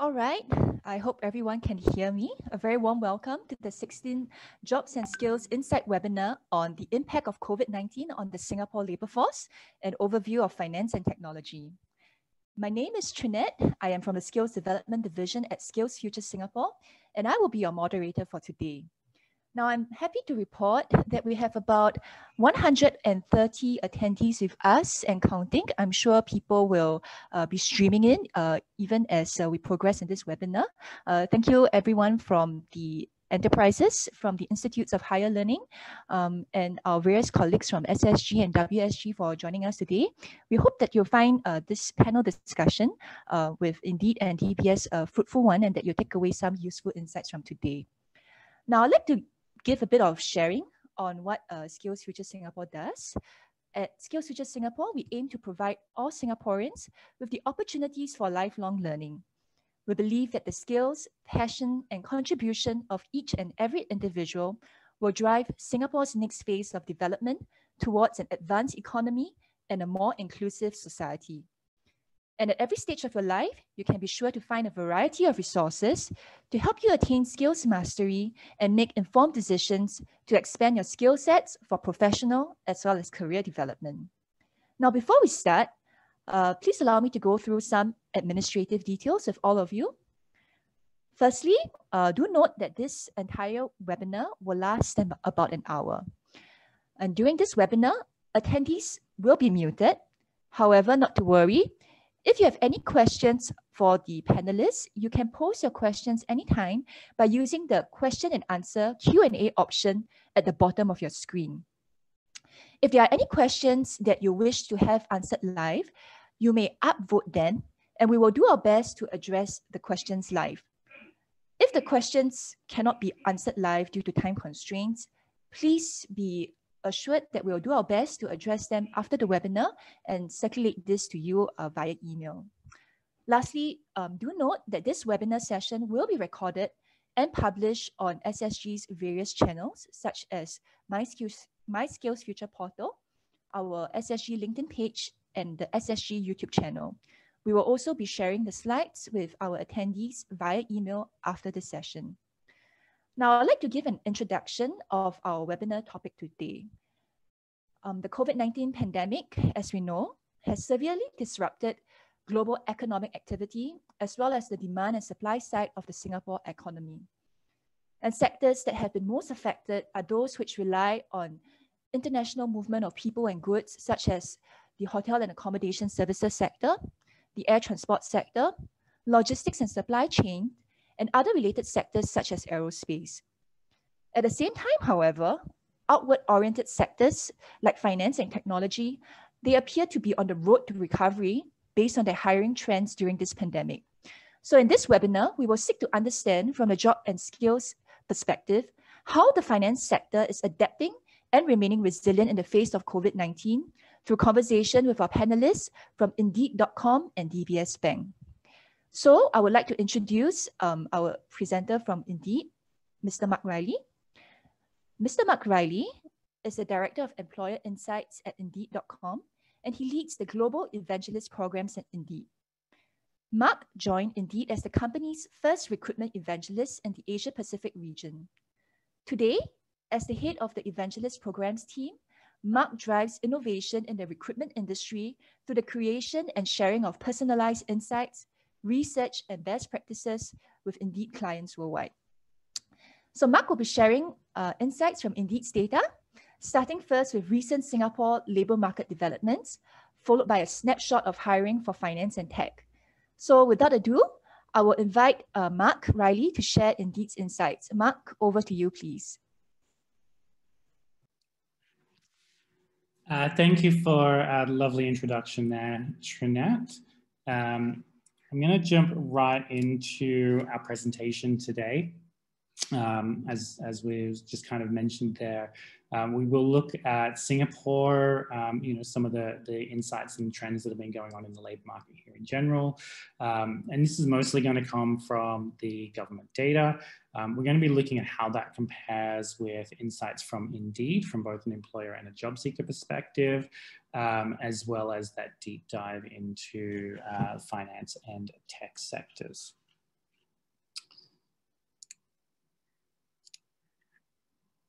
All right, I hope everyone can hear me. A very warm welcome to the 16th Jobs and Skills Insight webinar on the impact of COVID-19 on the Singapore labour force, an overview of finance and technology. My name is Trinette. I am from the Skills Development Division at Skills Future Singapore, and I will be your moderator for today. Now, I'm happy to report that we have about 130 attendees with us and counting. I'm sure people will be streaming in even as we progress in this webinar. Thank you everyone from the enterprises, from the Institutes of Higher Learning, and our various colleagues from SSG and WSG for joining us today. We hope that you'll find this panel discussion with Indeed and DBS a fruitful one, and that you'll take away some useful insights from today. Now, I'd like to give a bit of sharing on what Skills Future Singapore does. At Skills Future Singapore, we aim to provide all Singaporeans with the opportunities for lifelong learning. We believe that the skills, passion, and contribution of each and every individual will drive Singapore's next phase of development towards an advanced economy and a more inclusive society. And at every stage of your life, you can be sure to find a variety of resources to help you attain skills mastery and make informed decisions to expand your skill sets for professional as well as career development. Now, before we start, please allow me to go through some administrative details with all of you. Firstly, do note that this entire webinar will last about an hour. And during this webinar, attendees will be muted. However, not to worry. If you have any questions for the panelists, you can post your questions anytime by using the question and answer Q&A option at the bottom of your screen. If there are any questions that you wish to have answered live, you may upvote then, and we will do our best to address the questions live. If the questions cannot be answered live due to time constraints, please be assured that we'll do our best to address them after the webinar and circulate this to you via email. Lastly, do note that this webinar session will be recorded and published on SSG's various channels, such as My Skills Future portal, our SSG LinkedIn page, and the SSG YouTube channel. We will also be sharing the slides with our attendees via email after the session. Now, I'd like to give an introduction of our webinar topic today. The COVID-19 pandemic, as we know, has severely disrupted global economic activity, as well as the demand and supply side of the Singapore economy. And sectors that have been most affected are those which rely on international movement of people and goods, such as the hotel and accommodation services sector, the air transport sector, logistics and supply chain, and other related sectors such as aerospace. At the same time, however, outward-oriented sectors like finance and technology, they appear to be on the road to recovery based on their hiring trends during this pandemic. So in this webinar, we will seek to understand from the job and skills perspective how the finance sector is adapting and remaining resilient in the face of COVID-19 through conversation with our panelists from Indeed.com and DBS Bank. So I would like to introduce our presenter from Indeed, Mr. Mark Reilly. Mr. Mark Reilly is the Director of Employer Insights at Indeed.com, and he leads the Global Evangelist programs at Indeed. Mark joined Indeed as the company's first recruitment evangelist in the Asia-Pacific region. Today, as the head of the Evangelist programs team, Mark drives innovation in the recruitment industry through the creation and sharing of personalized insights, research, and best practices with Indeed clients worldwide. So Mark will be sharing insights from Indeed's data, starting first with recent Singapore labour market developments, followed by a snapshot of hiring for finance and tech. So without ado, I will invite Mark Reilly to share Indeed's insights. Mark, over to you, please. Thank you for a lovely introduction there, Trinette. I'm going to jump right into our presentation today. As we've just kind of mentioned there, we will look at Singapore, some of the insights and trends that have been going on in the labour market here in general. And this is mostly going to come from the government data. We're going to be looking at how that compares with insights from Indeed, from both an employer and a job seeker perspective, as well as that deep dive into finance and tech sectors.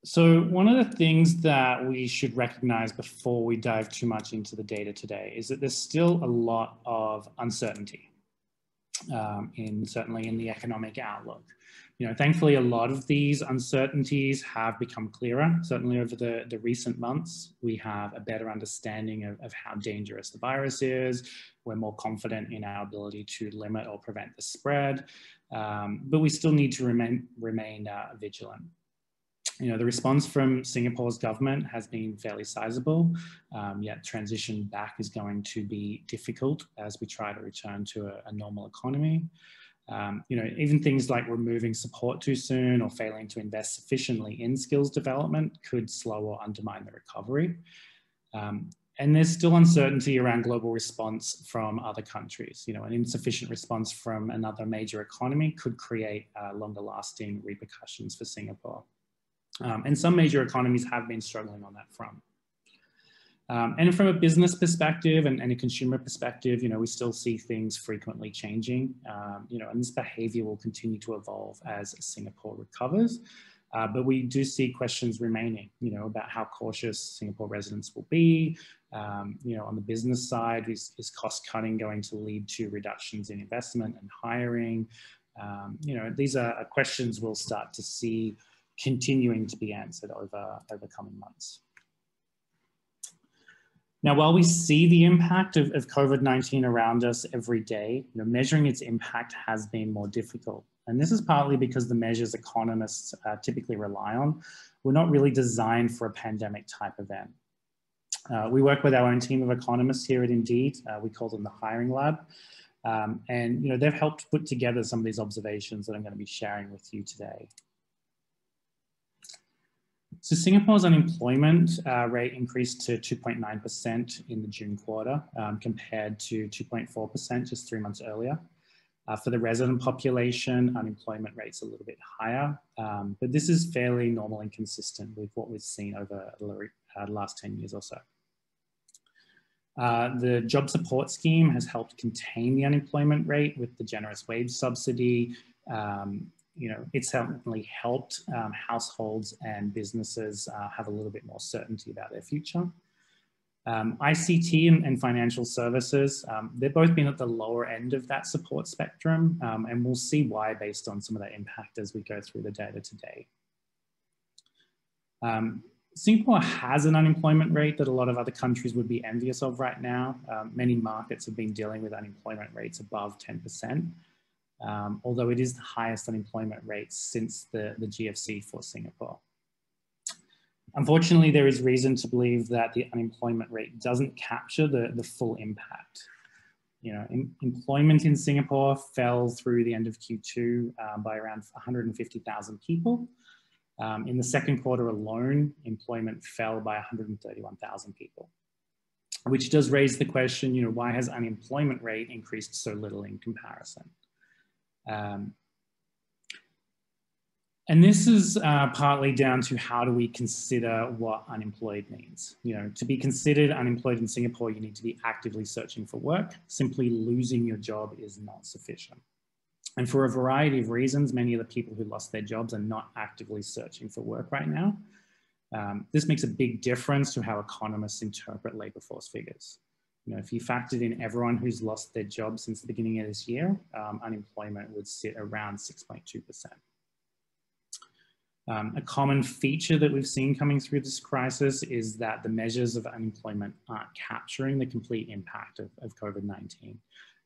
So one of the things that we should recognize before we dive too much into the data today is that there's still a lot of uncertainty certainly in the economic outlook. Thankfully, a lot of these uncertainties have become clearer. Certainly over the recent months, we have a better understanding of how dangerous the virus is. We're more confident in our ability to limit or prevent the spread, but we still need to remain vigilant. The response from Singapore's government has been fairly sizable, yet transition back is going to be difficult as we try to return to a normal economy. Even things like removing support too soon or failing to invest sufficiently in skills development could slow or undermine the recovery. And there's still uncertainty around global response from other countries. An insufficient response from another major economy could create longer lasting repercussions for Singapore. And some major economies have been struggling on that front. And from a business perspective and a consumer perspective, we still see things frequently changing, and this behavior will continue to evolve as Singapore recovers. But we do see questions remaining, about how cautious Singapore residents will be. On the business side, is cost cutting going to lead to reductions in investment and hiring? These are questions we'll start to see continuing to be answered over coming months. Now, while we see the impact of COVID-19 around us every day, measuring its impact has been more difficult. And this is partly because the measures economists typically rely on were not really designed for a pandemic type event. We work with our own team of economists here at Indeed. We call them the Hiring Lab. And they've helped put together some of these observations that I'm going to be sharing with you today. So Singapore's unemployment rate increased to 2.9% in the June quarter, compared to 2.4% just 3 months earlier. For the resident population, unemployment rate's a little bit higher, but this is fairly normal and consistent with what we've seen over the last 10 years or so. The job support scheme has helped contain the unemployment rate with the generous wage subsidy. It's certainly helped households and businesses have a little bit more certainty about their future. ICT and financial services, they've both been at the lower end of that support spectrum, and we'll see why based on some of that impact as we go through the data today. Singapore has an unemployment rate that a lot of other countries would be envious of right now. Many markets have been dealing with unemployment rates above 10%. Although it is the highest unemployment rate since the GFC for Singapore. Unfortunately, there is reason to believe that the unemployment rate doesn't capture the full impact. Employment in Singapore fell through the end of Q2 by around 150,000 people. In the second quarter alone, employment fell by 131,000 people, which does raise the question, why has unemployment rate increased so little in comparison? And this is partly down to how do we consider what unemployed means. To be considered unemployed in Singapore, you need to be actively searching for work. Simply losing your job is not sufficient. And for a variety of reasons, many of the people who lost their jobs are not actively searching for work right now. This makes a big difference to how economists interpret labour force figures. If you factored in everyone who's lost their job since the beginning of this year, unemployment would sit around 6.2%. A common feature that we've seen coming through this crisis is that the measures of unemployment aren't capturing the complete impact of COVID-19.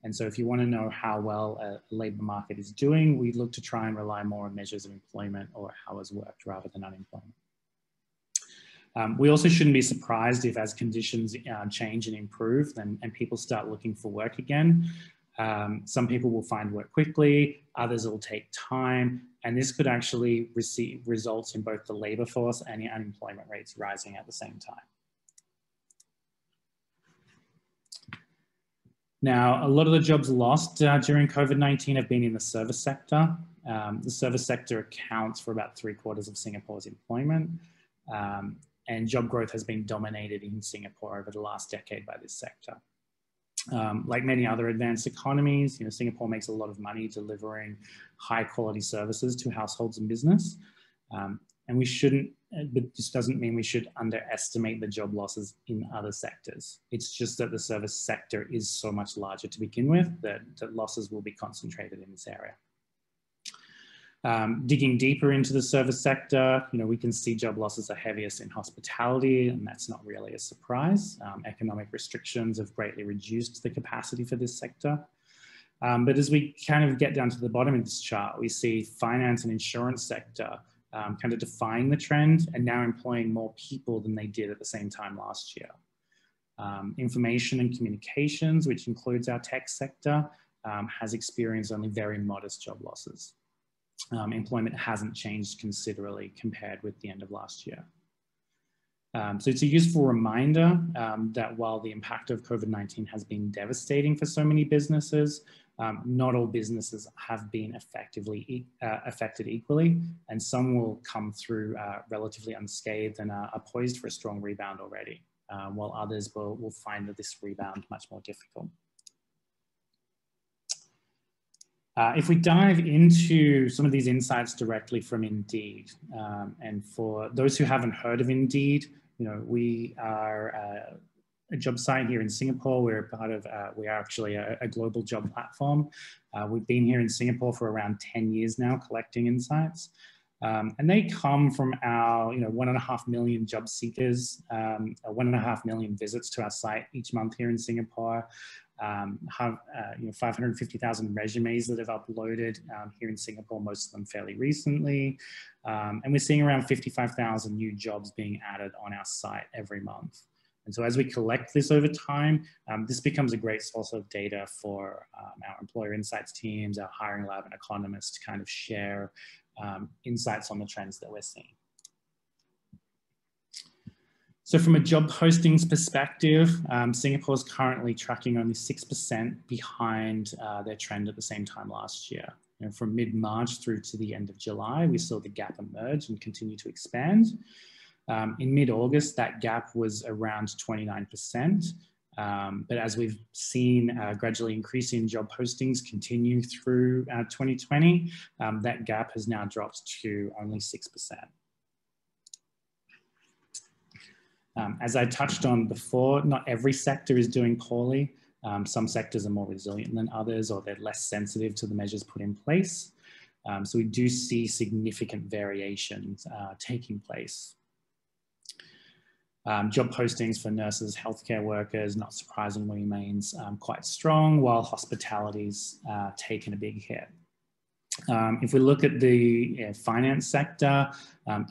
And so if you want to know how well a labour market is doing, we look to try and rely more on measures of employment or hours worked rather than unemployment. We also shouldn't be surprised if as conditions change and improve and people start looking for work again. Some people will find work quickly, others will take time, and this could actually result in both the labour force and the unemployment rates rising at the same time. Now, a lot of the jobs lost during COVID-19 have been in the service sector. The service sector accounts for about 3/4 of Singapore's employment. And job growth has been dominated in Singapore over the last decade by this sector. Like many other advanced economies, Singapore makes a lot of money delivering high quality services to households and business. And we shouldn't but this doesn't mean we should underestimate the job losses in other sectors. It's just that the service sector is so much larger to begin with that losses will be concentrated in this area. Digging deeper into the service sector, we can see job losses are heaviest in hospitality, and that's not really a surprise. Economic restrictions have greatly reduced the capacity for this sector. But as we kind of get down to the bottom of this chart, we see finance and insurance sector kind of defying the trend and now employing more people than they did at the same time last year. Information and communications, which includes our tech sector, has experienced only very modest job losses. Employment hasn't changed considerably compared with the end of last year. So it's a useful reminder that while the impact of COVID-19 has been devastating for so many businesses, not all businesses have been affected equally, and some will come through relatively unscathed and are poised for a strong rebound already, while others will find that this rebound much more difficult. If we dive into some of these insights directly from Indeed, and for those who haven't heard of Indeed, we are a job site here in Singapore. We're part of, we are actually a global job platform. We've been here in Singapore for around 10 years now, collecting insights. And they come from our 1.5 million job seekers, 1.5 million visits to our site each month here in Singapore. Have 550,000 resumes that have uploaded here in Singapore, most of them fairly recently. And we're seeing around 55,000 new jobs being added on our site every month. And so as we collect this over time, this becomes a great source of data for our employer insights teams, our hiring lab and economists to kind of share insights on the trends that we're seeing. So from a job postings perspective, Singapore is currently tracking only 6% behind their trend at the same time last year. From mid-March through to the end of July, we saw the gap emerge and continue to expand. In mid-August, that gap was around 29%. But as we've seen gradually increasing job postings continue through 2020, that gap has now dropped to only 6%. As I touched on before, not every sector is doing poorly. Some sectors are more resilient than others, or they're less sensitive to the measures put in place. So we do see significant variations taking place. Job postings for nurses, healthcare workers, not surprisingly, remains quite strong, while hospitality's taken a big hit. If we look at the finance sector,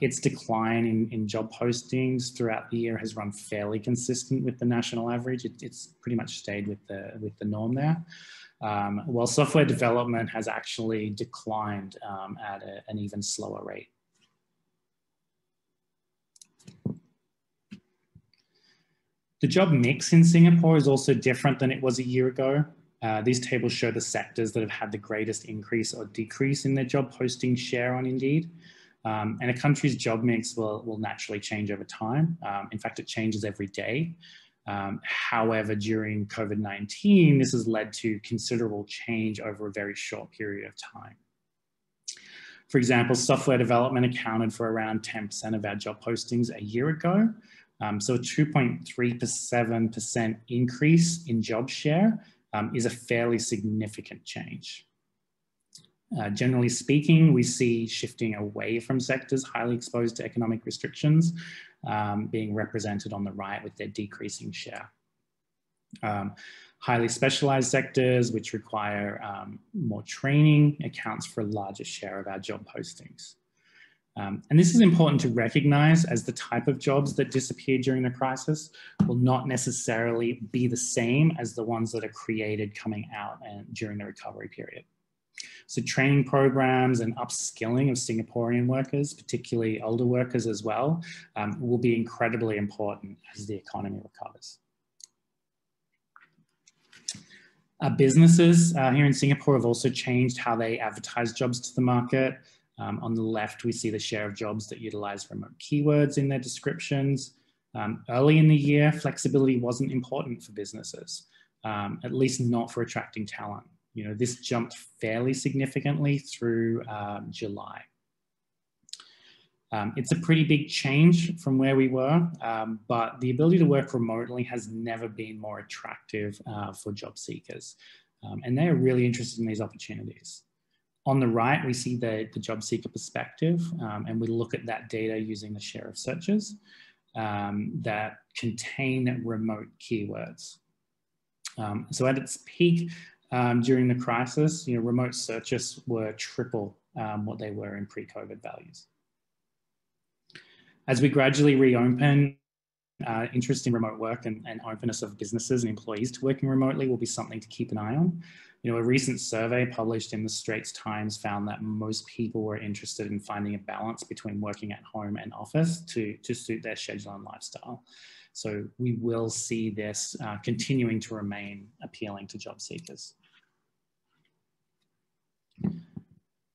its decline in job postings throughout the year has run fairly consistent with the national average. It's pretty much stayed with the norm there. While software development has actually declined at an even slower rate. The job mix in Singapore is also different than it was a year ago. These tables show the sectors that have had the greatest increase or decrease in their job posting share on Indeed. And a country's job mix will naturally change over time. In fact, it changes every day. However, during COVID-19, this has led to considerable change over a very short period of time. For example, software development accounted for around 10% of our job postings a year ago. So a 2.37% increase in job share is a fairly significant change. Generally speaking, we see shifting away from sectors highly exposed to economic restrictions, being represented on the right with their decreasing share. Highly specialized sectors, which require more training, accounts for a larger share of our job postings. And this is important to recognize, as the type of jobs that disappeared during the crisis will not necessarily be the same as the ones that are created coming out during the recovery period. So training programs and upskilling of Singaporean workers, particularly older workers as well, will be incredibly important as the economy recovers. Businesses here in Singapore have also changed how they advertise jobs to the market. On the left, we see the share of jobs that utilize remote keywords in their descriptions. Early in the year, flexibility wasn't important for businesses, at least not for attracting talent. This jumped fairly significantly through July. It's a pretty big change from where we were, but the ability to work remotely has never been more attractive for job seekers. And they are really interested in these opportunities. On the right, we see the job seeker perspective, and we look at that data using the share of searches that contain remote keywords. So at its peak during the crisis, remote searches were triple what they were in pre-COVID values. As we gradually reopen, interest in remote work and openness of businesses and employees to working remotely will be something to keep an eye on. A recent survey published in the Straits Times found that most people were interested in finding a balance between working at home and office to suit their schedule and lifestyle. So we will see this continuing to remain appealing to job seekers.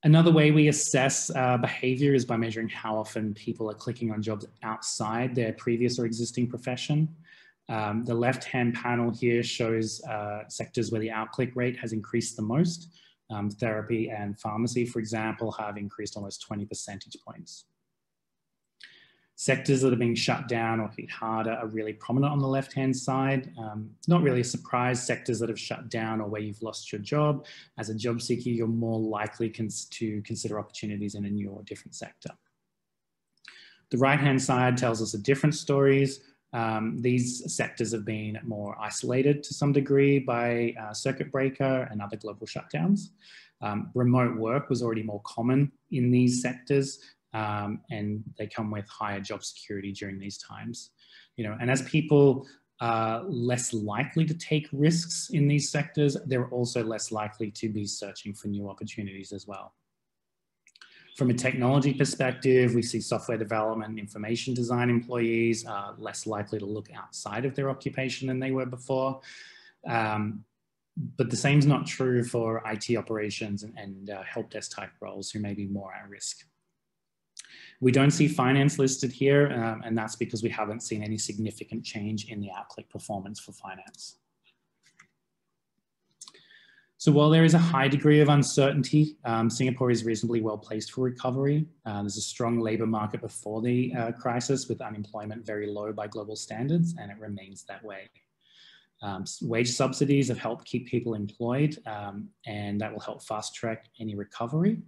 Another way we assess behavior is by measuring how often people are clicking on jobs outside their previous or existing profession. The left-hand panel here shows sectors where the outclick rate has increased the most. Therapy and pharmacy, for example, have increased almost 20 percentage points. Sectors that are being shut down or hit harder are really prominent on the left-hand side. Not really a surprise, sectors that have shut down or where you've lost your job. As a job seeker, you're more likely to consider opportunities in a new or different sector. The right-hand side tells us a different stories. These sectors have been more isolated to some degree by circuit breaker and other global shutdowns. Remote work was already more common in these sectors, and they come with higher job security during these times. And as people are less likely to take risks in these sectors, they're also less likely to be searching for new opportunities as well. From a technology perspective, we see software development and information design employees are less likely to look outside of their occupation than they were before. But the same is not true for IT operations and help desk type roles who may be more at risk. We don't see finance listed here, and that's because we haven't seen any significant change in the outclick performance for finance. So while there is a high degree of uncertainty, Singapore is reasonably well placed for recovery. There's a strong labour market before the crisis with unemployment very low by global standards, and it remains that way. Wage subsidies have helped keep people employed, and that will help fast track any recovery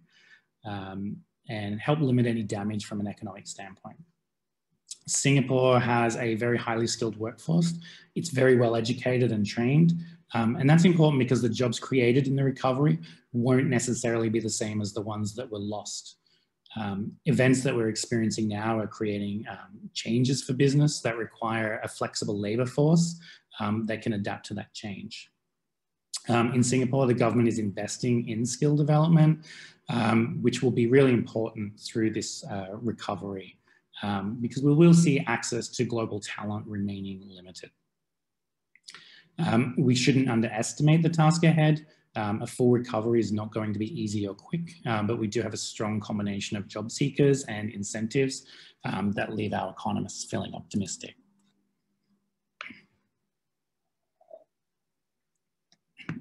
and help limit any damage from an economic standpoint. Singapore has a very highly skilled workforce. It's very well educated and trained. And that's important because the jobs created in the recovery won't necessarily be the same as the ones that were lost. Events that we're experiencing now are creating changes for business that require a flexible labour force that can adapt to that change. In Singapore, the government is investing in skill development, which will be really important through this recovery because we will see access to global talent remaining limited. We shouldn't underestimate the task ahead. A full recovery is not going to be easy or quick, but we do have a strong combination of job seekers and incentives that leave our economists feeling optimistic.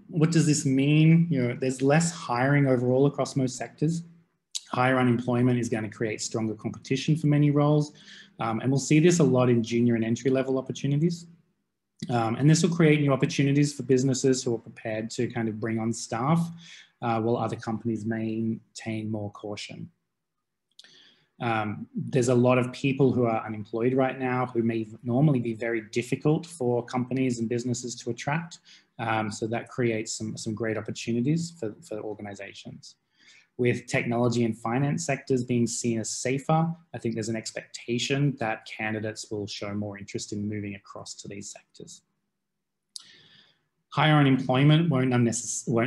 What does this mean? There's less hiring overall across most sectors. Higher unemployment is going to create stronger competition for many roles. And we'll see this a lot in junior and entry-level opportunities. And this will create new opportunities for businesses who are prepared to kind of bring on staff, while other companies maintain more caution. There's a lot of people who are unemployed right now who may normally be very difficult for companies and businesses to attract. So that creates some great opportunities for organizations. With technology and finance sectors being seen as safer, I think there's an expectation that candidates will show more interest in moving across to these sectors. Higher unemployment won't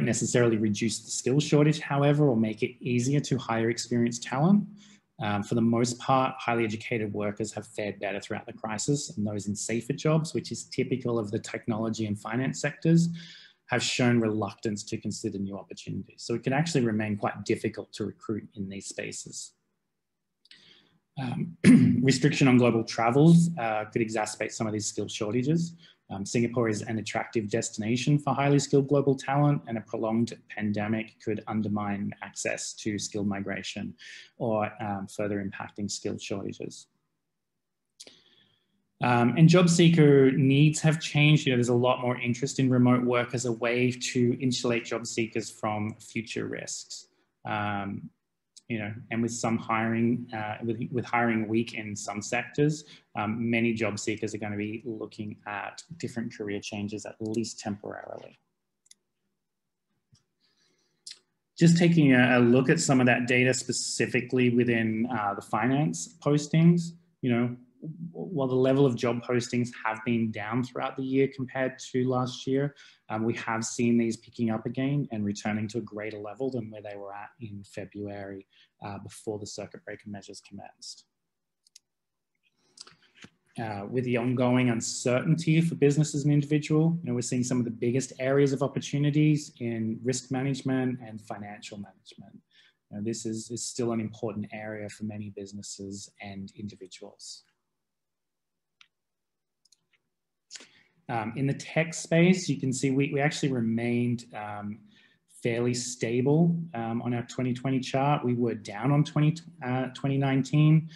necessarily reduce the skill shortage, however, or make it easier to hire experienced talent. For the most part, highly educated workers have fared better throughout the crisis, and those in safer jobs, which is typical of the technology and finance sectors, have shown reluctance to consider new opportunities. So it can actually remain quite difficult to recruit in these spaces. Restriction on global travels could exacerbate some of these skill shortages. Singapore is an attractive destination for highly skilled global talent, and a prolonged pandemic could undermine access to skilled migration or further impacting skill shortages. And job seeker needs have changed. There's a lot more interest in remote work as a way to insulate job seekers from future risks. And with some hiring, with hiring weak in some sectors, many job seekers are going to be looking at different career changes, at least temporarily. Just taking a look at some of that data specifically within the finance postings, while the level of job postings have been down throughout the year compared to last year, we have seen these picking up again and returning to a greater level than where they were at in February before the circuit breaker measures commenced. With the ongoing uncertainty for businesses and individuals, we're seeing some of the biggest areas of opportunities in risk management and financial management. This is still an important area for many businesses and individuals. In the tech space, you can see we actually remained fairly stable on our 2020 chart. We were down on 2019,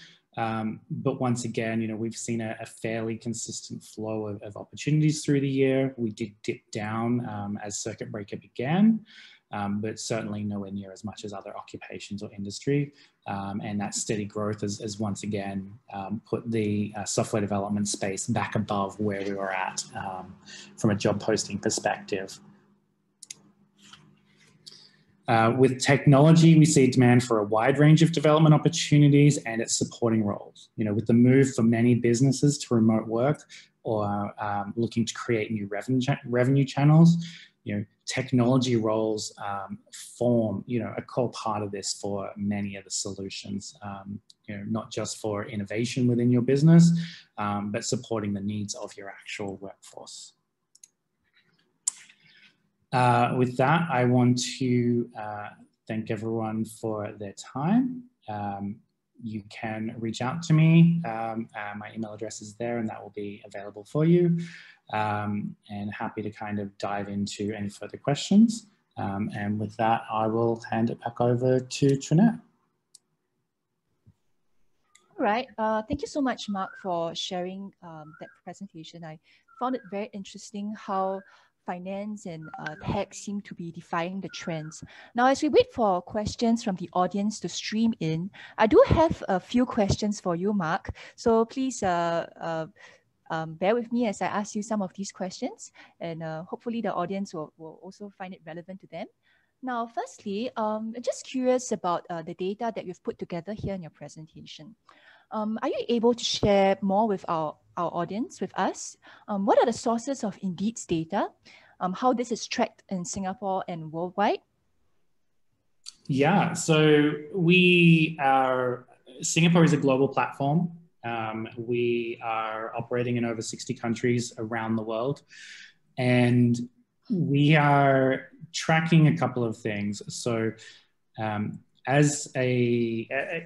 but once again, we've seen a fairly consistent flow of opportunities through the year. We did dip down as circuit breaker began, but certainly nowhere near as much as other occupations or industry. And that steady growth has once again put the software development space back above where we were at from a job posting perspective. With technology, we see demand for a wide range of development opportunities and its supporting roles. With the move for many businesses to remote work or looking to create new revenue channels, technology roles form, a core part of this for many of the solutions, not just for innovation within your business, but supporting the needs of your actual workforce. With that, I want to thank everyone for their time. You can reach out to me. My email address is there and that will be available for you. And happy to kind of dive into any further questions. And with that, I will hand it back over to Trinette. All right. Thank you so much, Mark, for sharing that presentation. I found it very interesting how finance and tech seem to be defying the trends. Now, as we wait for questions from the audience to stream in, I do have a few questions for you, Mark. So please bear with me as I ask you some of these questions, and hopefully the audience will also find it relevant to them. Now, firstly, just curious about the data that you've put together here in your presentation. Are you able to share more with our audience, with us? What are the sources of Indeed's data? How this is tracked in Singapore and worldwide? Yeah, so Singapore is a global platform. We are operating in over 60 countries around the world, and we are tracking a couple of things. So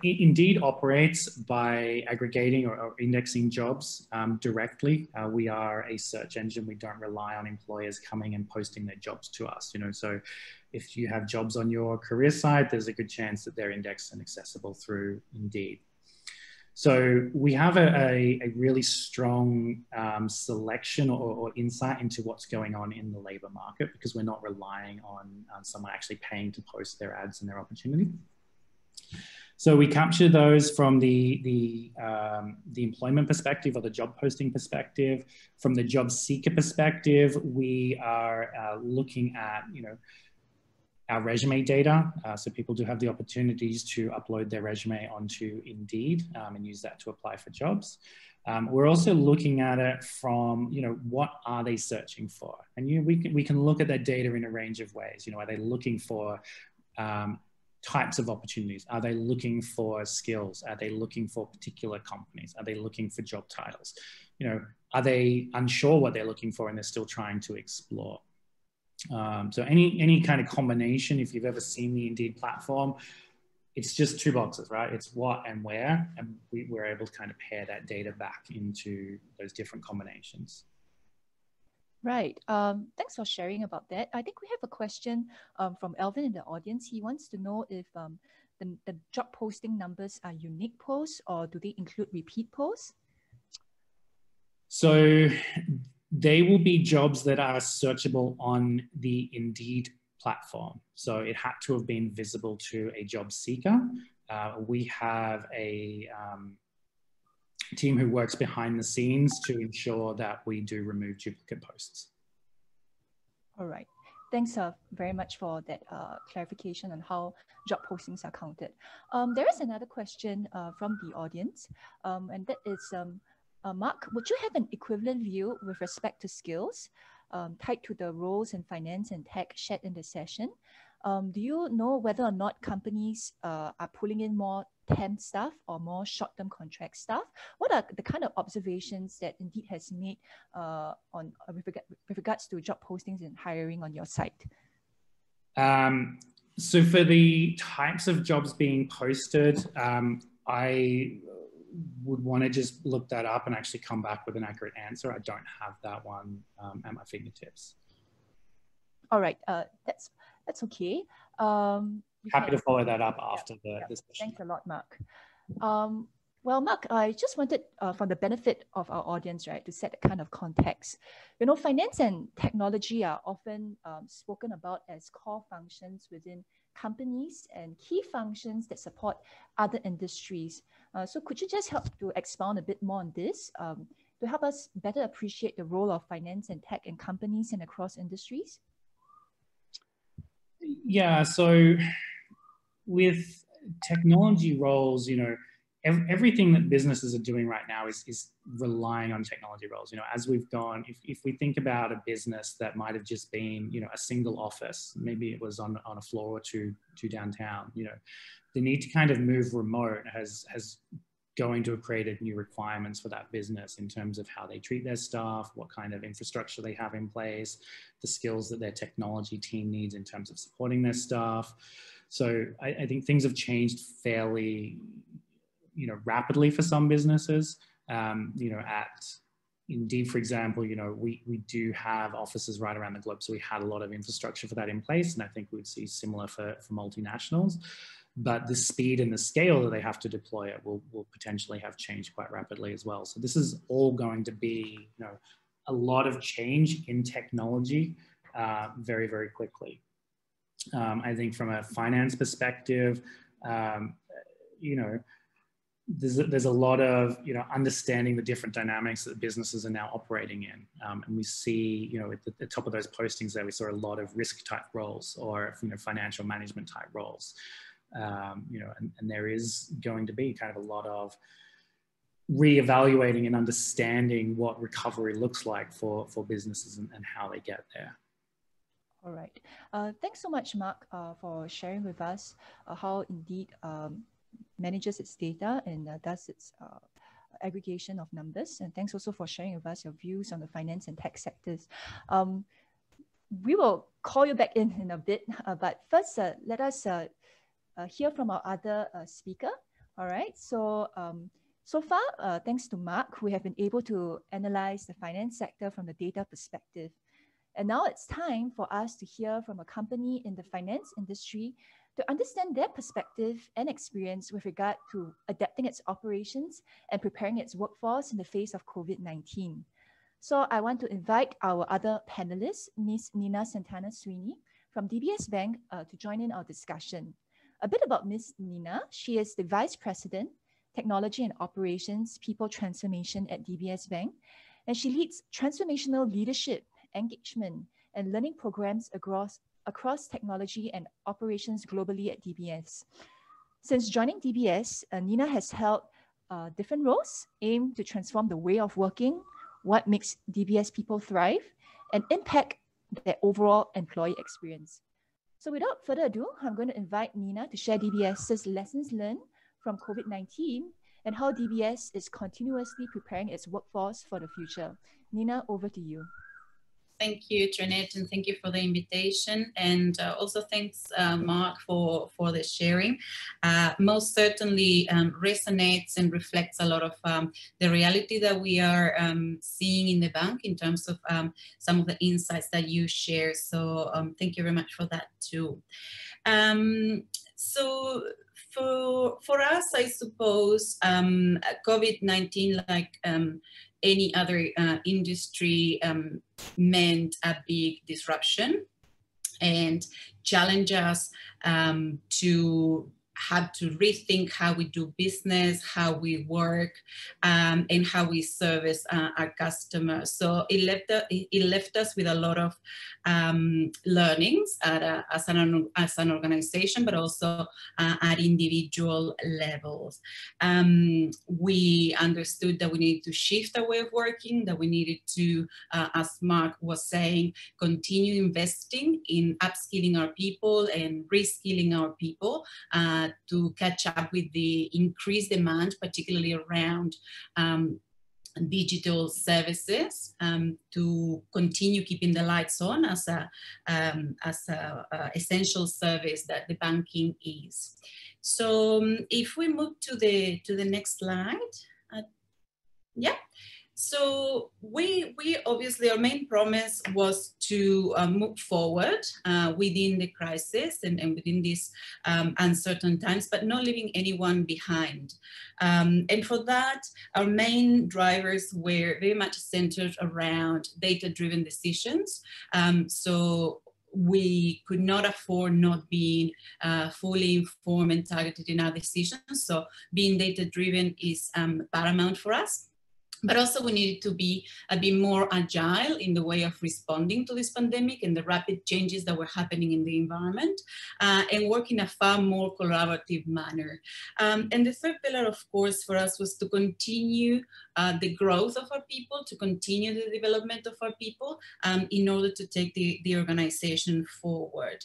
Indeed operates by aggregating or indexing jobs directly. We are a search engine. We don't rely on employers coming and posting their jobs to us. So if you have jobs on your career site, there's a good chance that they're indexed and accessible through Indeed. So we have a really strong selection or insight into what's going on in the labor market, because we're not relying on someone actually paying to post their ads and their opportunity. So we capture those from the employment perspective or the job posting perspective. From the job seeker perspective, we are looking at, our resume data. So people do have the opportunities to upload their resume onto Indeed and use that to apply for jobs. We're also looking at it from, what are they searching for? And we can look at that data in a range of ways. Are they looking for types of opportunities? Are they looking for skills? Are they looking for particular companies? Are they looking for job titles? Are they unsure what they're looking for and they're still trying to explore? So any kind of combination, if you've ever seen the Indeed platform, it's just two boxes, right? It's what and where, and we're able to kind of pair that data back into those different combinations. Right. Thanks for sharing about that. I think we have a question from Elvin in the audience. He wants to know if the job posting numbers are unique posts or do they include repeat posts? So they will be jobs that are searchable on the Indeed platform. So it had to have been visible to a job seeker. We have a team who works behind the scenes to ensure that we do remove duplicate posts. All right. Thanks very much for that clarification on how job postings are counted. There is another question from the audience, and that is, Mark, would you have an equivalent view with respect to skills tied to the roles in finance and tech shared in the session? Do you know whether or not companies are pulling in more temp staff or more short-term contract staff? What are the kind of observations that Indeed has made with regards to job postings and hiring on your site? So for the types of jobs being posted, I would want to just look that up and actually come back with an accurate answer. I don't have that one at my fingertips. All right, that's okay. Happy to follow that up after the session. Thanks a lot, Mark. Well, Mark, I just wanted, for the benefit of our audience, right, to set a kind of context. You know, finance and technology are often spoken about as core functions within companies and key functions that support other industries. So could you just help to expound a bit more on this to help us better appreciate the role of finance and tech in companies and across industries? Yeah, so with technology roles, you know, everything that businesses are doing right now is relying on technology roles. You know, as we've gone, if we think about a business that might have just been, you know, a single office, maybe it was on a floor or two downtown, you know, the need to kind of move remote has going to have created new requirements for that business in terms of how they treat their staff, what kind of infrastructure they have in place, the skills that their technology team needs in terms of supporting their staff. So I think things have changed fairly, you know, rapidly for some businesses. You know, at Indeed, for example, you know, we do have offices right around the globe. So we had a lot of infrastructure for that in place. And I think we'd see similar for multinationals. But the speed and the scale that they have to deploy it will potentially have changed quite rapidly as well. So this is all going to be, you know, a lot of change in technology very, very quickly. I think from a finance perspective, you know, there's a lot of, you know, understanding the different dynamics that businesses are now operating in. And we see, you know, at the top of those postings there, we saw a lot of risk type roles or, you know, financial management type roles. You know, and there is going to be kind of a lot of reevaluating and understanding what recovery looks like for businesses and how they get there. All right. Thanks so much, Mark, for sharing with us how Indeed manages its data and does its aggregation of numbers. And thanks also for sharing with us your views on the finance and tech sectors. We will call you back in a bit, but first let us hear from our other speaker. All right. So so far, thanks to Mark, we have been able to analyze the finance sector from the data perspective. And now it's time for us to hear from a company in the finance industry to understand their perspective and experience with regard to adapting its operations and preparing its workforce in the face of COVID-19. So I want to invite our other panelists, Ms Nina Santana-Sweeney from DBS Bank to join in our discussion. A bit about Ms Nina. She is the Vice President, Technology and Operations, People Transformation at DBS Bank, and she leads transformational leadership, engagement, and learning programs across technology and operations globally at DBS. Since joining DBS, Nina has held different roles aimed to transform the way of working, what makes DBS people thrive, and impact their overall employee experience. So without further ado, I'm going to invite Nina to share DBS's lessons learned from COVID-19 and how DBS is continuously preparing its workforce for the future. Nina, over to you. Thank you, Trinette, and thank you for the invitation. And also thanks, Mark, for the sharing. Most certainly resonates and reflects a lot of the reality that we are seeing in the bank in terms of some of the insights that you share. So thank you very much for that too. So for us, I suppose COVID-19, like any other industry, meant a big disruption and challenge us to have to rethink how we do business, how we work, and how we service our customers. So it left us with a lot of learnings as an organization, but also at individual levels. We understood that we needed to shift our way of working, that we needed to, as Mark was saying, continue investing in upskilling our people and reskilling our people to catch up with the increased demand, particularly around digital services, to continue keeping the lights on as a essential service that the banking is. So if we move to the next slide, yeah. So we obviously, our main promise was to move forward within the crisis and within these uncertain times, but not leaving anyone behind. And for that, our main drivers were very much centered around data-driven decisions. So we could not afford not being fully informed and targeted in our decisions. So being data-driven is paramount for us. But also we needed to be a bit more agile in the way of responding to this pandemic and the rapid changes that were happening in the environment, and work in a far more collaborative manner. And the third pillar, of course, for us was to continue the growth of our people, to continue the development of our people in order to take the organization forward.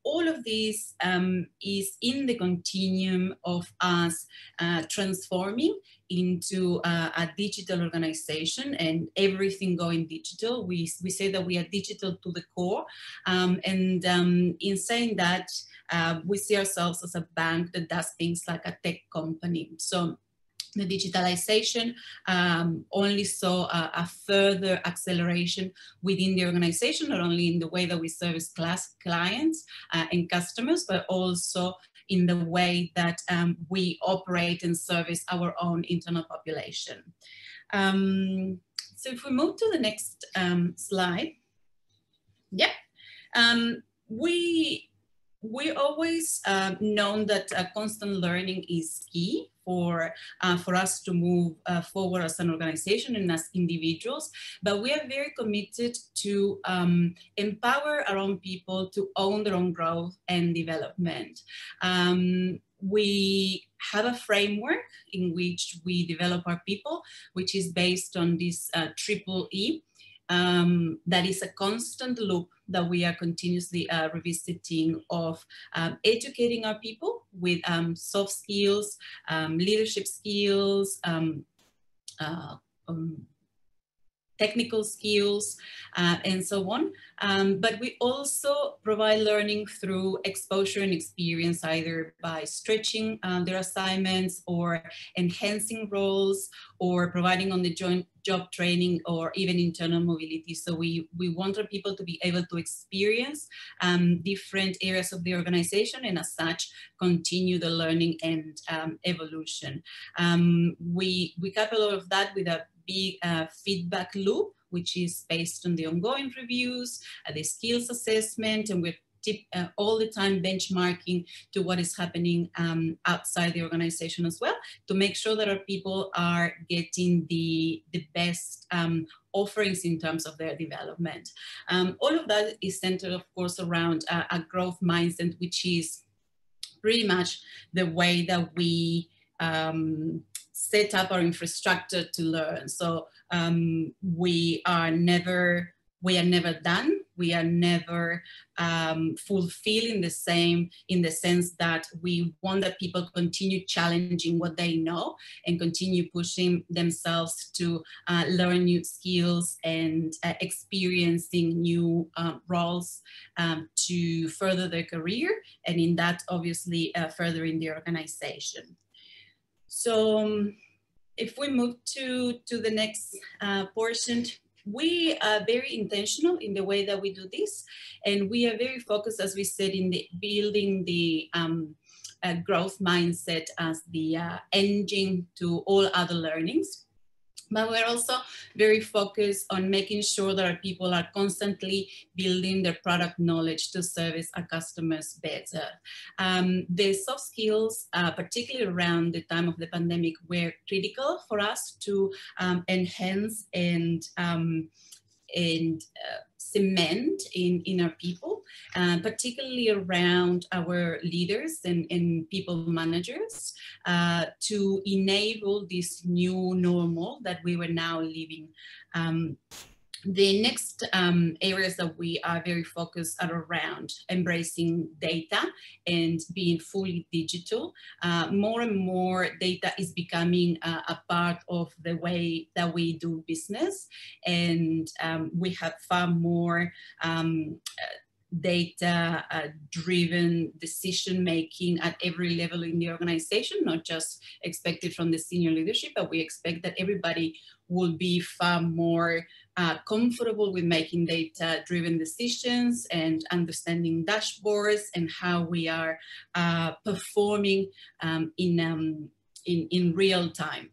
All of this is in the continuum of us transforming into a digital organization and everything going digital. We say that we are digital to the core. And in saying that, we see ourselves as a bank that does things like a tech company. So the digitalization only saw a further acceleration within the organization, not only in the way that we service clients and customers, but also in the way that we operate and service our own internal population. So if we move to the next slide, yeah, we always known that constant learning is key for us to move forward as an organization and as individuals, but we are very committed to empower our own people to own their own growth and development. We have a framework in which we develop our people, which is based on this triple E. That is a constant loop that we are continuously revisiting of educating our people with soft skills, leadership skills, technical skills, and so on. But we also provide learning through exposure and experience, either by stretching their assignments or enhancing roles or providing on the job training or even internal mobility. So we want our people to be able to experience different areas of the organization and as such continue the learning and evolution. We couple all of that with a big feedback loop, which is based on the ongoing reviews, the skills assessment, and we're all the time benchmarking to what is happening outside the organization as well, to make sure that our people are getting the best offerings in terms of their development. All of that is centered, of course, around a growth mindset, which is pretty much the way that we set up our infrastructure to learn. So we are never done we are never fulfilling the same, in the sense that we want that people continue challenging what they know and continue pushing themselves to learn new skills and experiencing new roles to further their career, and in that obviously furthering the organization. So if we move to the next portion, we are very intentional in the way that we do this, and we are very focused, as we said, in the building the growth mindset as the engine to all other learnings. But we're also very focused on making sure that our people are constantly building their product knowledge to service our customers better. The soft skills, particularly around the time of the pandemic, were critical for us to enhance and cement in our people, particularly around our leaders and people managers, to enable this new normal that we were now living. The next areas that we are very focused are around embracing data and being fully digital. More and more data is becoming a part of the way that we do business, and we have far more data-driven decision-making at every level in the organization, not just expected from the senior leadership, but we expect that everybody will be far more comfortable with making data-driven decisions and understanding dashboards and how we are performing in real time.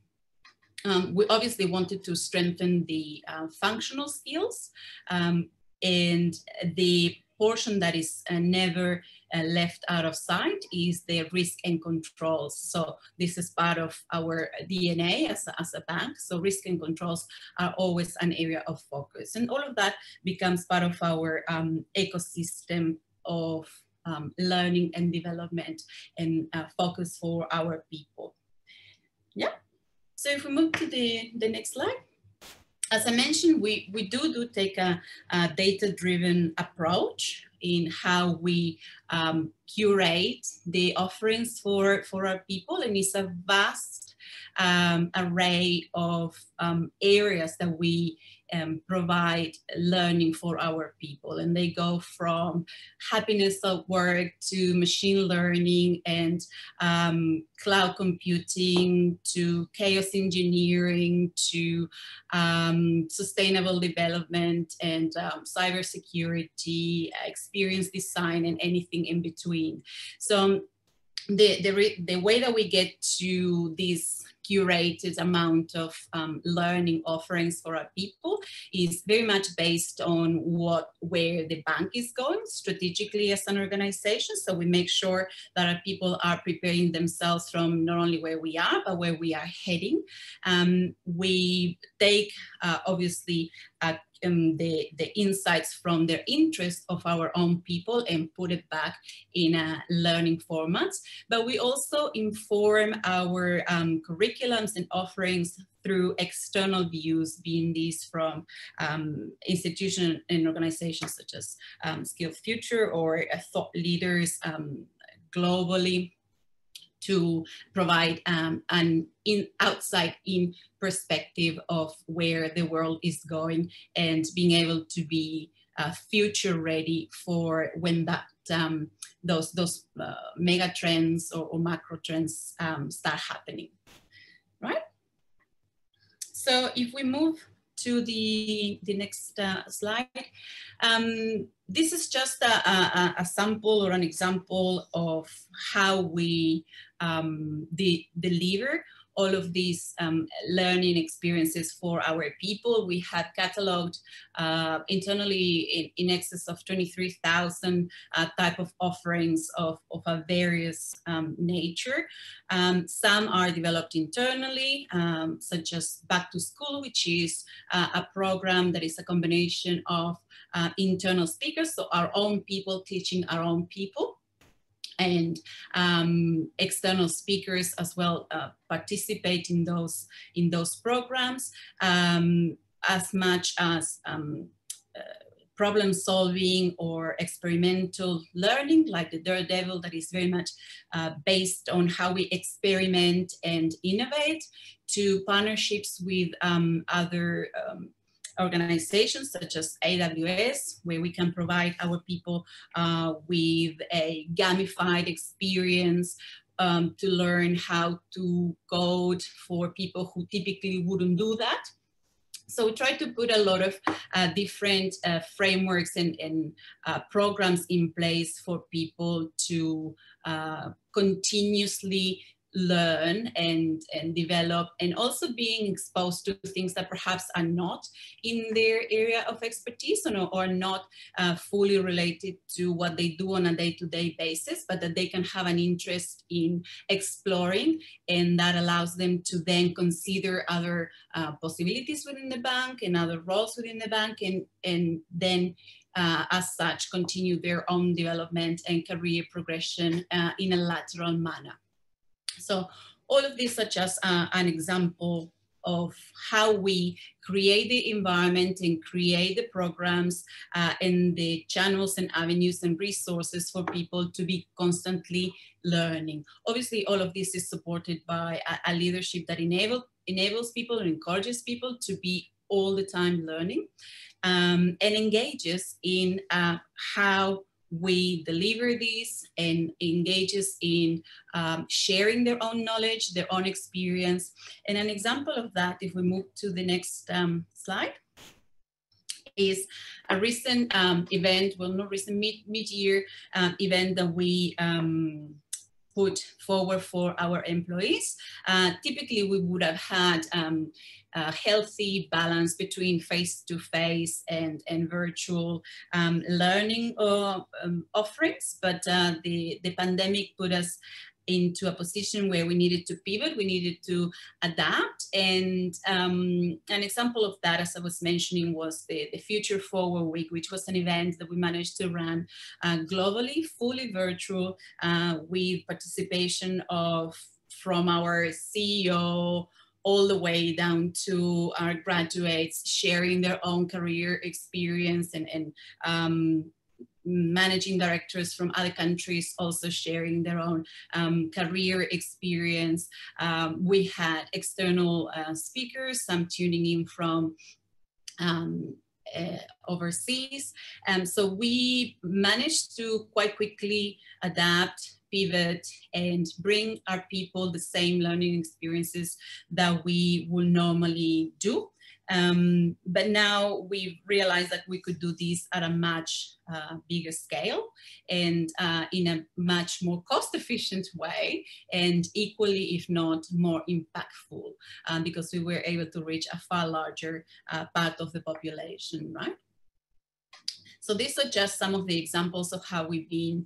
We obviously wanted to strengthen the functional skills, and the portion that is never left out of sight is the risk and controls. So this is part of our DNA as a bank. So risk and controls are always an area of focus. And all of that becomes part of our ecosystem of learning and development and focus for our people. Yeah. So if we move to the next slide. As I mentioned, we do take a data-driven approach in how we curate the offerings for our people, and it's a vast array of areas that we provide learning for our people, and they go from happiness at work to machine learning and cloud computing to chaos engineering to sustainable development and cybersecurity, experience design, and anything in between. So the way that we get to this curated amount of learning offerings for our people is very much based on where the bank is going strategically as an organization. So we make sure that our people are preparing themselves from not only where we are, but where we are heading. We take obviously the insights from their interest of our own people and put it back in a learning format. But we also inform our curriculums and offerings through external views, being these from institutions and organizations such as Skills Future or thought leaders globally, to provide an outside-in perspective of where the world is going and being able to be future ready for when that those mega trends or macro trends start happening, right? So if we move to the next slide, this is just a sample or an example of how we deliver all of these learning experiences for our people. We have cataloged internally in excess of 23,000 type of offerings of a various nature. Some are developed internally, such as Back to School, which is a program that is a combination of internal speakers, so our own people teaching our own people, and external speakers as well participate in those programs, as much as problem solving or experimental learning, like the Daredevil, that is very much based on how we experiment and innovate, to partnerships with other organizations such as AWS, where we can provide our people with a gamified experience to learn how to code for people who typically wouldn't do that. So we try to put a lot of different frameworks and programs in place for people to continuously learn and develop, and also being exposed to things that perhaps are not in their area of expertise or not fully related to what they do on a day-to-day basis, but that they can have an interest in exploring, and that allows them to then consider other possibilities within the bank and other roles within the bank, and then as such continue their own development and career progression in a lateral manner. So all of these are just an example of how we create the environment and create the programs and the channels and avenues and resources for people to be constantly learning. Obviously, all of this is supported by a leadership that enables people and encourages people to be all the time learning, and engages in how we deliver these, and engages in sharing their own knowledge, their own experience. And an example of that, if we move to the next slide, is a recent event, well, not recent, mid-year event that we put forward for our employees. Typically, we would have had a healthy balance between face-to-face and virtual learning offerings, but the pandemic put us into a position where we needed to pivot, we needed to adapt. And an example of that, as I was mentioning, was the Future Forward Week, which was an event that we managed to run globally, fully virtual, with participation from our CEO all the way down to our graduates, sharing their own career experience, and managing directors from other countries also sharing their own career experience. We had external speakers, some tuning in from overseas. So we managed to quite quickly adapt, pivot, and bring our people the same learning experiences that we would normally do. But now we've realized that we could do this at a much bigger scale, and in a much more cost-efficient way, and equally, if not more impactful, because we were able to reach a far larger part of the population, right? So these are just some of the examples of how we've been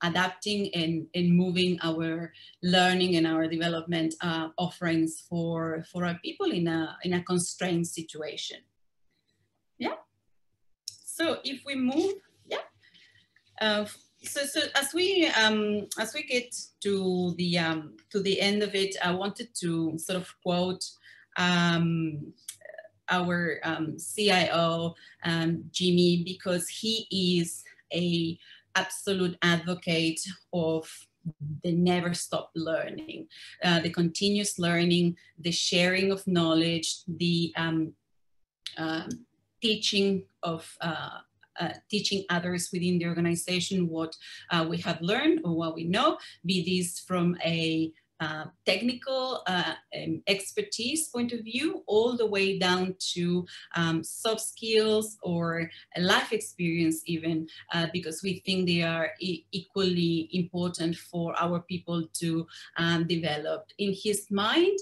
adapting and moving our learning and our development offerings for our people in a constrained situation. Yeah. So if we move, yeah. So as we get to the end of it, I wanted to sort of quote our CIO, Jimmy, because he is an absolute advocate of the never stop learning, the continuous learning, the sharing of knowledge, the teaching of teaching others within the organization what we have learned or what we know, be this from a technical expertise point of view, all the way down to soft skills or life experience even, because we think they are equally important for our people to develop. In his mind,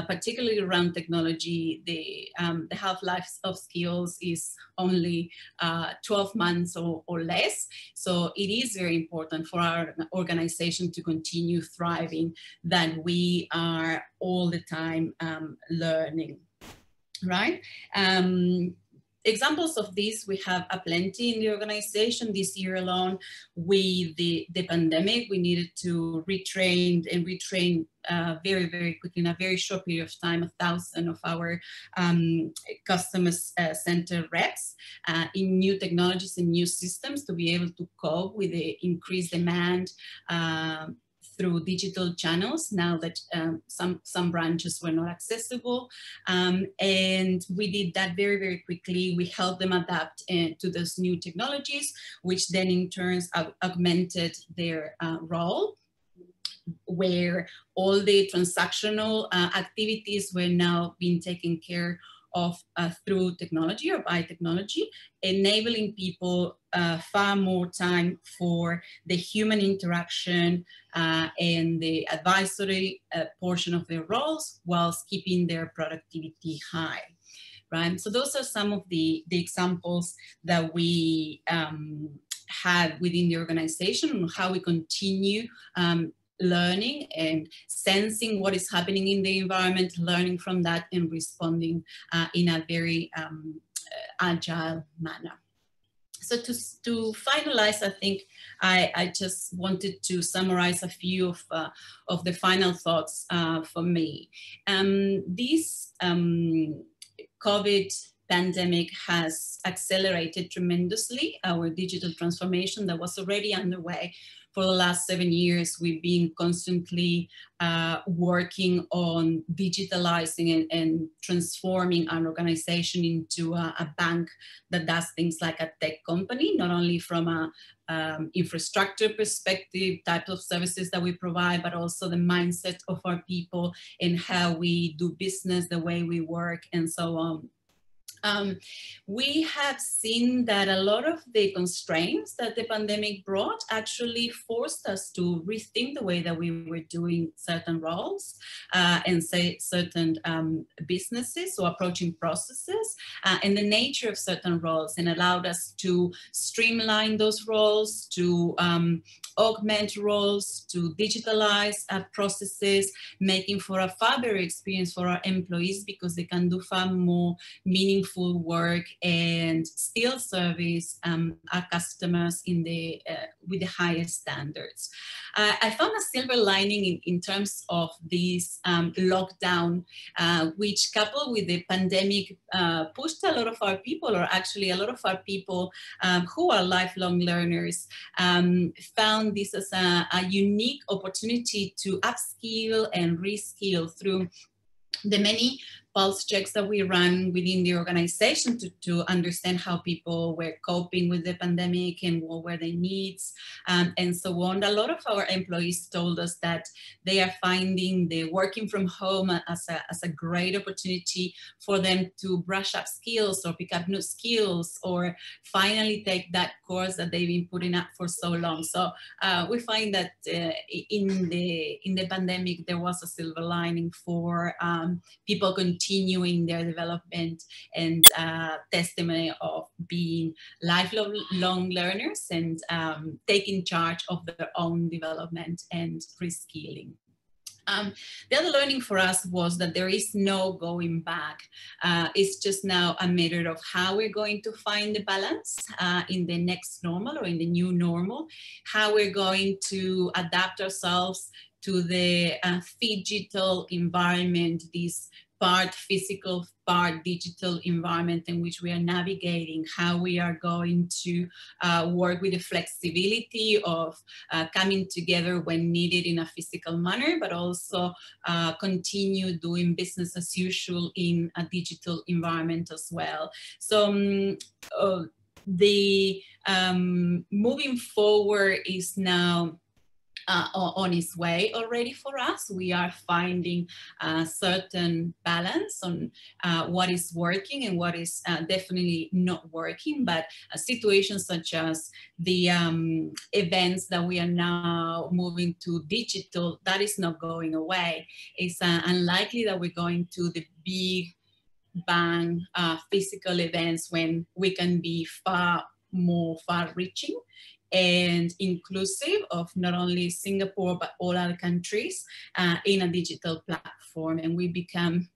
particularly around technology, the half-life of skills is only 12 months or less. So it is very important for our organization to continue thriving, that we are all the time learning, right? examples of this, we have plenty in the organization. This year alone, with the pandemic, we needed to retrain very, very quickly, in a very short period of time, 1,000 of our customer center reps in new technologies and new systems to be able to cope with the increased demand through digital channels, now that some branches were not accessible. And we did that very, very quickly. We helped them adapt to those new technologies, which then in turn augmented their role, where all the transactional activities were now being taken care of through technology or by technology, enabling people far more time for the human interaction and the advisory portion of their roles, whilst keeping their productivity high. Right? So those are some of the examples that we had within the organization, and how we continue learning and sensing what is happening in the environment, learning from that and responding in a very agile manner. So to finalize, I think I just wanted to summarize a few of the final thoughts for me. This COVID pandemic has accelerated tremendously our digital transformation that was already underway. For the last 7 years, we've been constantly working on digitalizing and transforming our organization into a bank that does things like a tech company, not only from a infrastructure perspective, type of services that we provide, but also the mindset of our people and how we do business, the way we work, and so on. We have seen that a lot of the constraints that the pandemic brought actually forced us to rethink the way that we were doing certain roles and say certain businesses or approaching processes and the nature of certain roles, and allowed us to streamline those roles, to augment roles, to digitalize processes, making for a far better experience for our employees, because they can do far more meaningful work and still service our customers in the with the highest standards. I found a silver lining in terms of this lockdown, which coupled with the pandemic pushed a lot of our people, or actually a lot of our people who are lifelong learners, found this as a unique opportunity to upskill and reskill through the many pulse checks that we run within the organization to understand how people were coping with the pandemic and what were their needs and so on. A lot of our employees told us that they are finding the working from home as a great opportunity for them to brush up skills or pick up new skills or finally take that course that they've been putting up for so long. So we find that in the pandemic, there was a silver lining for people continuing their development and testimony of being lifelong learners and taking charge of their own development and reskilling. The other learning for us was that there is no going back. It's just now a matter of how we're going to find the balance in the next normal or in the new normal, how we're going to adapt ourselves to the phygital environment, this part physical, part digital environment in which we are navigating, how we are going to work with the flexibility of coming together when needed in a physical manner, but also continue doing business as usual in a digital environment as well. So the moving forward is now on its way already for us. We are finding a certain balance on what is working and what is definitely not working, but situations such as the events that we are now moving to digital, that is not going away. It's unlikely that we're going to the big bang physical events when we can be far more far-reaching and inclusive of not only Singapore, but all other countries in a digital platform. And we became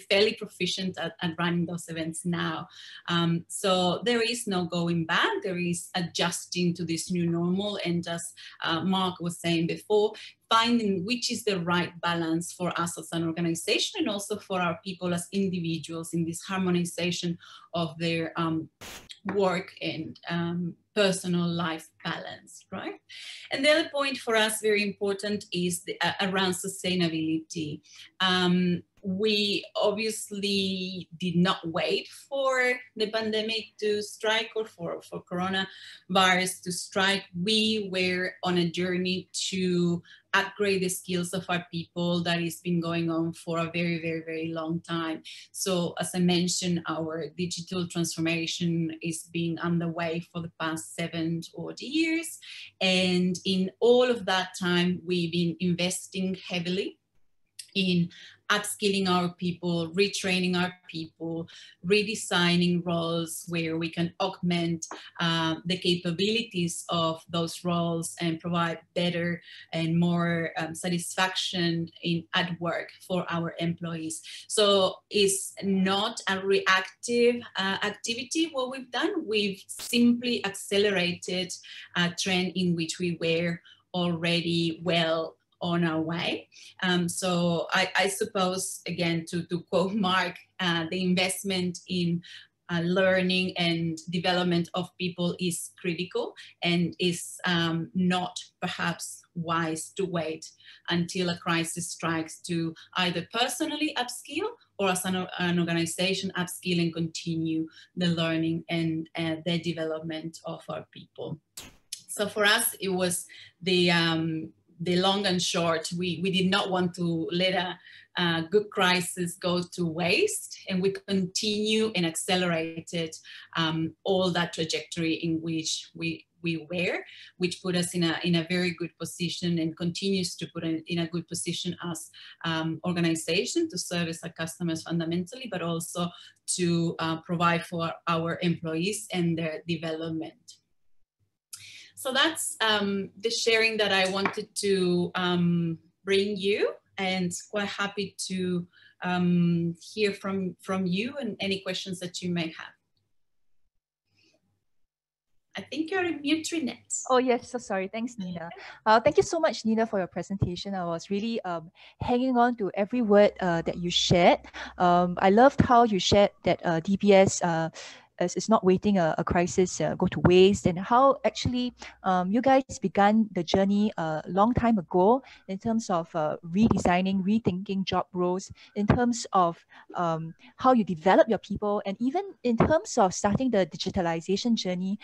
fairly proficient at running those events now. So there is no going back. There is adjusting to this new normal. And as Mark was saying before, finding which is the right balance for us as an organization and also for our people as individuals in this harmonization of their work and personal life balance, right? And the other point for us, very important, is around sustainability. We obviously did not wait for the pandemic to strike or for coronavirus to strike. We were on a journey to upgrade the skills of our people that has been going on for a very, very, very long time. So as I mentioned, our digital transformation is being underway for the past 7 odd years. And in all of that time, we've been investing heavily in upskilling our people, retraining our people, redesigning roles where we can augment the capabilities of those roles and provide better and more satisfaction at work for our employees. So it's not a reactive activity what we've done. We've simply accelerated a trend in which we were already well on our way. So I suppose, again, to quote Mark, the investment in learning and development of people is critical and is not perhaps wise to wait until a crisis strikes to either personally upskill or as an organization upskill and continue the learning and the development of our people. So for us, it was the long and short. We did not want to let a good crisis go to waste, and we continue and accelerated all that trajectory in which we were, which put us in a very good position and continues to put in a good position as organization to service our customers fundamentally, but also to provide for our employees and their development. So that's the sharing that I wanted to bring you, and quite happy to hear from you and any questions that you may have. I think you're in mute, Trinette. Oh, yes. So sorry. Thanks, Nina. Thank you so much, Nina, for your presentation. I was really hanging on to every word that you shared. I loved how you shared that DBS is not waiting a crisis go to waste, and how actually you guys began the journey a long time ago in terms of redesigning, rethinking job roles, in terms of how you develop your people, and even in terms of starting the digitalization journey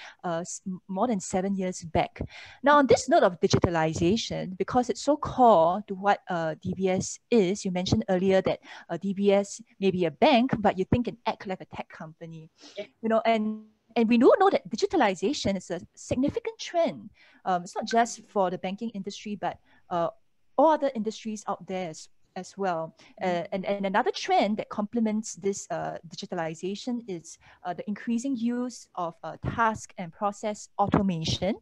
more than 7 years back. Now, on this note of digitalization, because it's so core to what DBS is, you mentioned earlier that DBS may be a bank, but you think and act like a tech company. Yeah. You know, and we do know that digitalization is a significant trend. It's not just for the banking industry, but all other industries out there as well. And another trend that complements this digitalization is the increasing use of task and process automation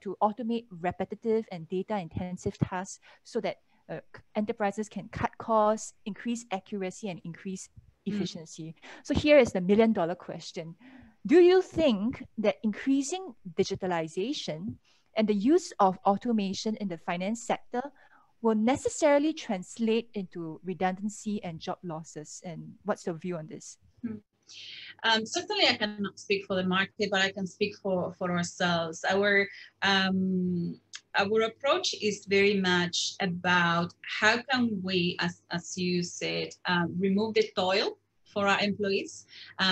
to automate repetitive and data-intensive tasks so that enterprises can cut costs, increase accuracy, and increase efficiency. So here is the million-dollar question. Do you think that increasing digitalization and the use of automation in the finance sector will necessarily translate into redundancy and job losses? And what's your view on this? Certainly I cannot speak for the market, but I can speak for ourselves. Our approach is very much about how can we, as you said, remove the toil for our employees,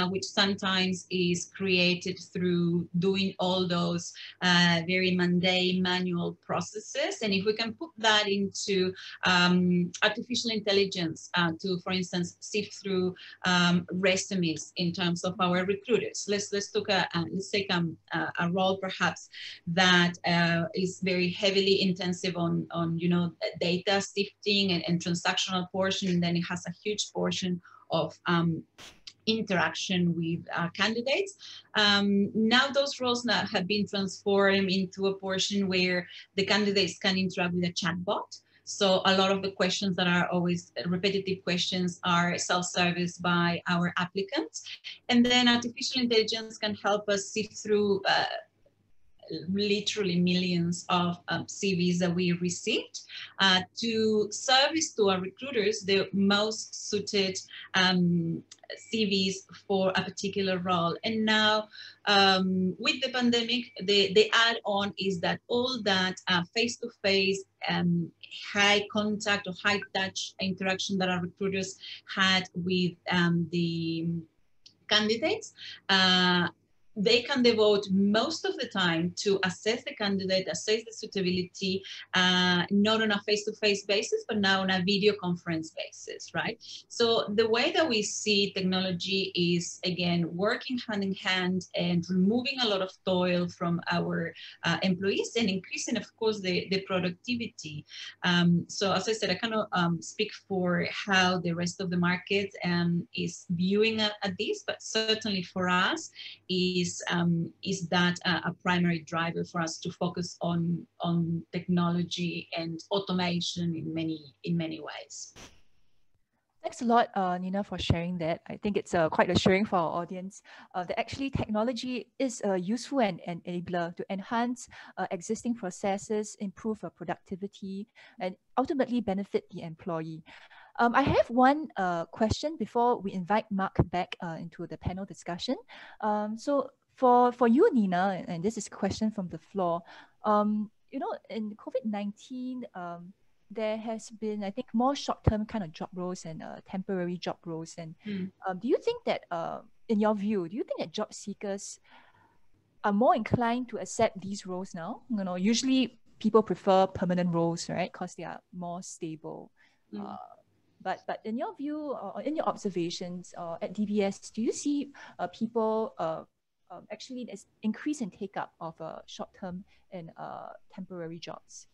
which sometimes is created through doing all those very mundane manual processes. And if we can put that into artificial intelligence to, for instance, sift through resumes in terms of our recruiters. Let's take a role perhaps that is very heavily intensive on data sifting and transactional portion, and then it has a huge portion of interaction with candidates. Now those roles now have been transformed into a portion where the candidates can interact with a chatbot. So a lot of the questions that are always repetitive questions are self-service by our applicants. And then artificial intelligence can help us sift through literally millions of CVs that we received to service to our recruiters the most suited CVs for a particular role. And now with the pandemic, the add-on is that all that face-to-face high contact or high touch interaction that our recruiters had with the candidates, they can devote most of the time to assess the candidate, assess the suitability, not on a face-to-face basis, but now on a video conference basis, right? So the way that we see technology is, again, working hand in hand and removing a lot of toil from our employees and increasing, of course, the productivity. So as I said, I cannot speak for how the rest of the market is viewing at this, but certainly for us is that a primary driver for us to focus on technology and automation in many ways. Thanks a lot, Nina, for sharing that. I think it's quite assuring for our audience that actually technology is useful and enabler to enhance existing processes, improve productivity, and ultimately benefit the employee. I have one question before we invite Mark back into the panel discussion. So for you, Nina, and this is a question from the floor, you know, in COVID-19, there has been, I think, more short-term kind of job roles and temporary job roles. And do you think that, in your view, do you think that job seekers are more inclined to accept these roles now? You know, usually people prefer permanent roles, right? Because they are more stable. But in your view, or in your observations at DBS, do you see people actually there's increase in take up of short-term and temporary jobs?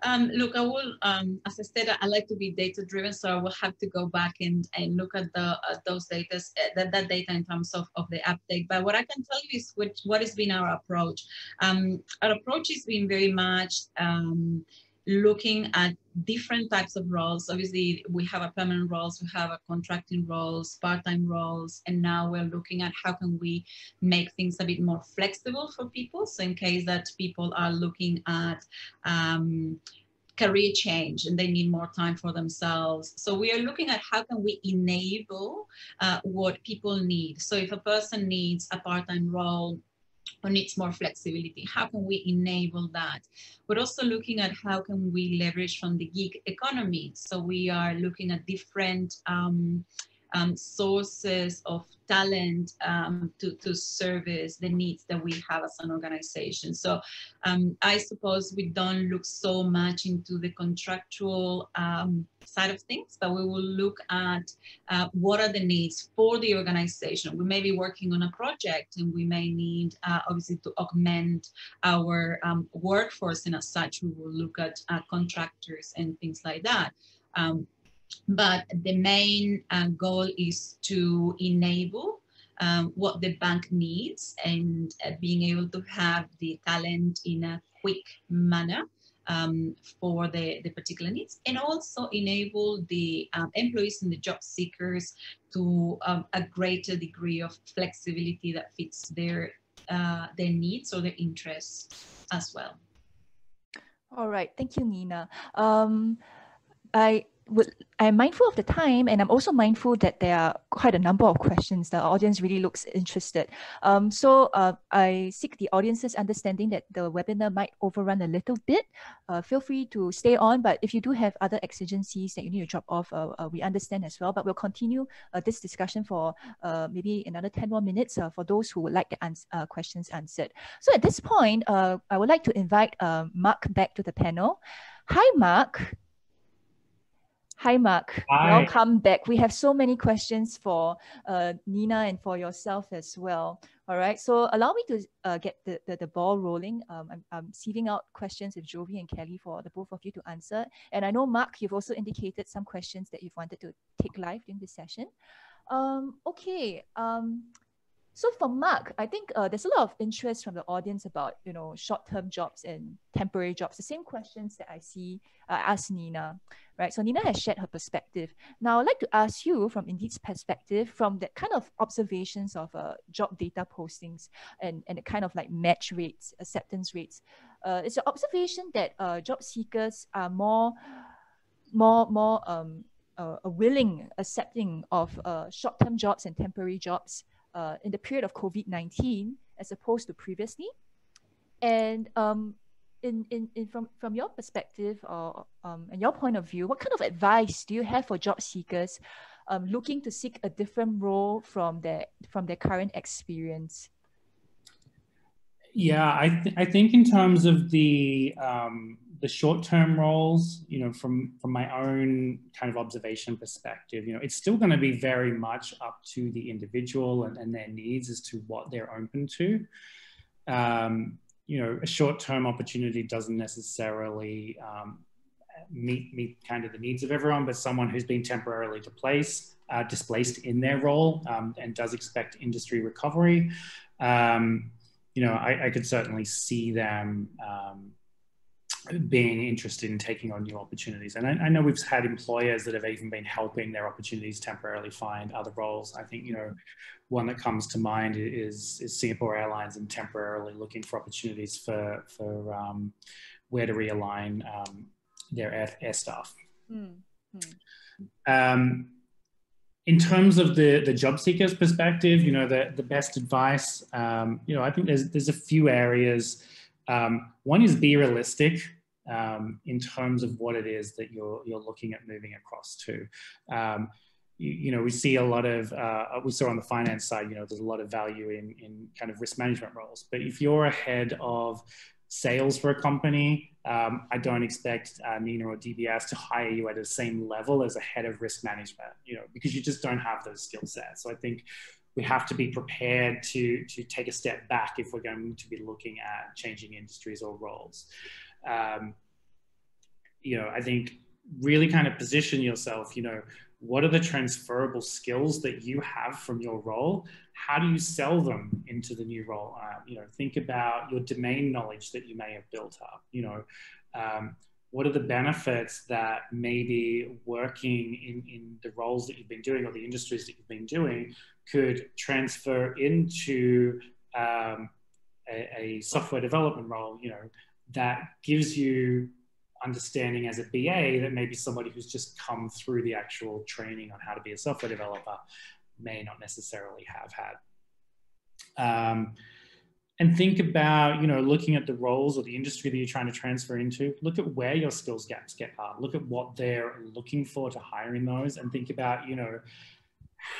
Look, I will, as I said, I like to be data-driven, so I will have to go back and look at those data, that data in terms of the uptake. But what I can tell you is what has been our approach. Our approach has been very much looking at different types of roles. Obviously, we have a permanent roles, we have a contracting roles, part-time roles, and now we're looking at how can we make things a bit more flexible for people. So in case that people are looking at career change and they need more time for themselves. So we are looking at how can we enable what people need. So if a person needs a part-time role, or needs more flexibility, how can we enable that? We're also looking at how can we leverage from the gig economy. So we are looking at different sources of talent to service the needs that we have as an organization. So I suppose we don't look so much into the contractual side of things, but we will look at what are the needs for the organization. We may be working on a project and we may need obviously to augment our workforce, and as such we will look at contractors and things like that. But the main goal is to enable what the bank needs and being able to have the talent in a quick manner for the particular needs, and also enable the employees and the job seekers to a greater degree of flexibility that fits their needs or their interests as well. All right, thank you, Nina. I'm mindful of the time, and I'm also mindful that there are quite a number of questions. The audience really looks interested. So I seek the audience's understanding that the webinar might overrun a little bit. Feel free to stay on, but if you do have other exigencies that you need to drop off, we understand as well. But we'll continue this discussion for maybe another 10 more minutes for those who would like the questions answered. So at this point, I would like to invite Mark back to the panel. Hi, Mark. Hi, Mark. Hi. Welcome back. We have so many questions for Nina and for yourself as well. All right. So allow me to get the ball rolling. I'm seeding out questions with Jovi and Kelly for the both of you to answer. And I know, Mark, you've also indicated some questions that you've wanted to take live during this session. Okay. So for Mark, I think there's a lot of interest from the audience about, short-term jobs and temporary jobs. The same questions that I asked Nina, right? So Nina has shared her perspective. Now I'd like to ask you from Indeed's perspective, from that kind of observations of job data postings and the kind of like match rates, acceptance rates. It's an observation that job seekers are more accepting of short-term jobs and temporary jobs in the period of COVID-19 as opposed to previously. And from your perspective or and your point of view, what kind of advice do you have for job seekers looking to seek a different role from their current experience? Yeah, I think in terms of the short-term roles, from my own kind of observation perspective, it's still going to be very much up to the individual and their needs as to what they're open to. A short-term opportunity doesn't necessarily meet kind of the needs of everyone, but someone who's been temporarily displaced in their role and does expect industry recovery, I could certainly see them being interested in taking on new opportunities. And I know we've had employers that have even been helping their opportunities temporarily find other roles. I think, one that comes to mind is Singapore Airlines and temporarily looking for opportunities for where to realign their air staff. In terms of the job seeker's perspective, the best advice, I think there's a few areas. One is be realistic in terms of what it is that you're looking at moving across to. We see a lot of, we saw on the finance side, there's a lot of value in kind of risk management roles. But if you're ahead of sales for a company, I don't expect Nina or DBS to hire you at the same level as a head of risk management, because you just don't have those skill sets. So I think we have to be prepared to take a step back if we're going to be looking at changing industries or roles. I think really kind of position yourself, what are the transferable skills that you have from your role? How do you sell them into the new role? Think about your domain knowledge that you may have built up. What are the benefits that maybe working in the roles that you've been doing or the industries that you've been doing could transfer into a software development role, that gives you understanding as a BA that maybe somebody who's just come through the actual training on how to be a software developer may not necessarily have had. And think about, looking at the roles or the industry that you're trying to transfer into, look at where your skills gaps are, look at what they're looking for to hire in those, and think about,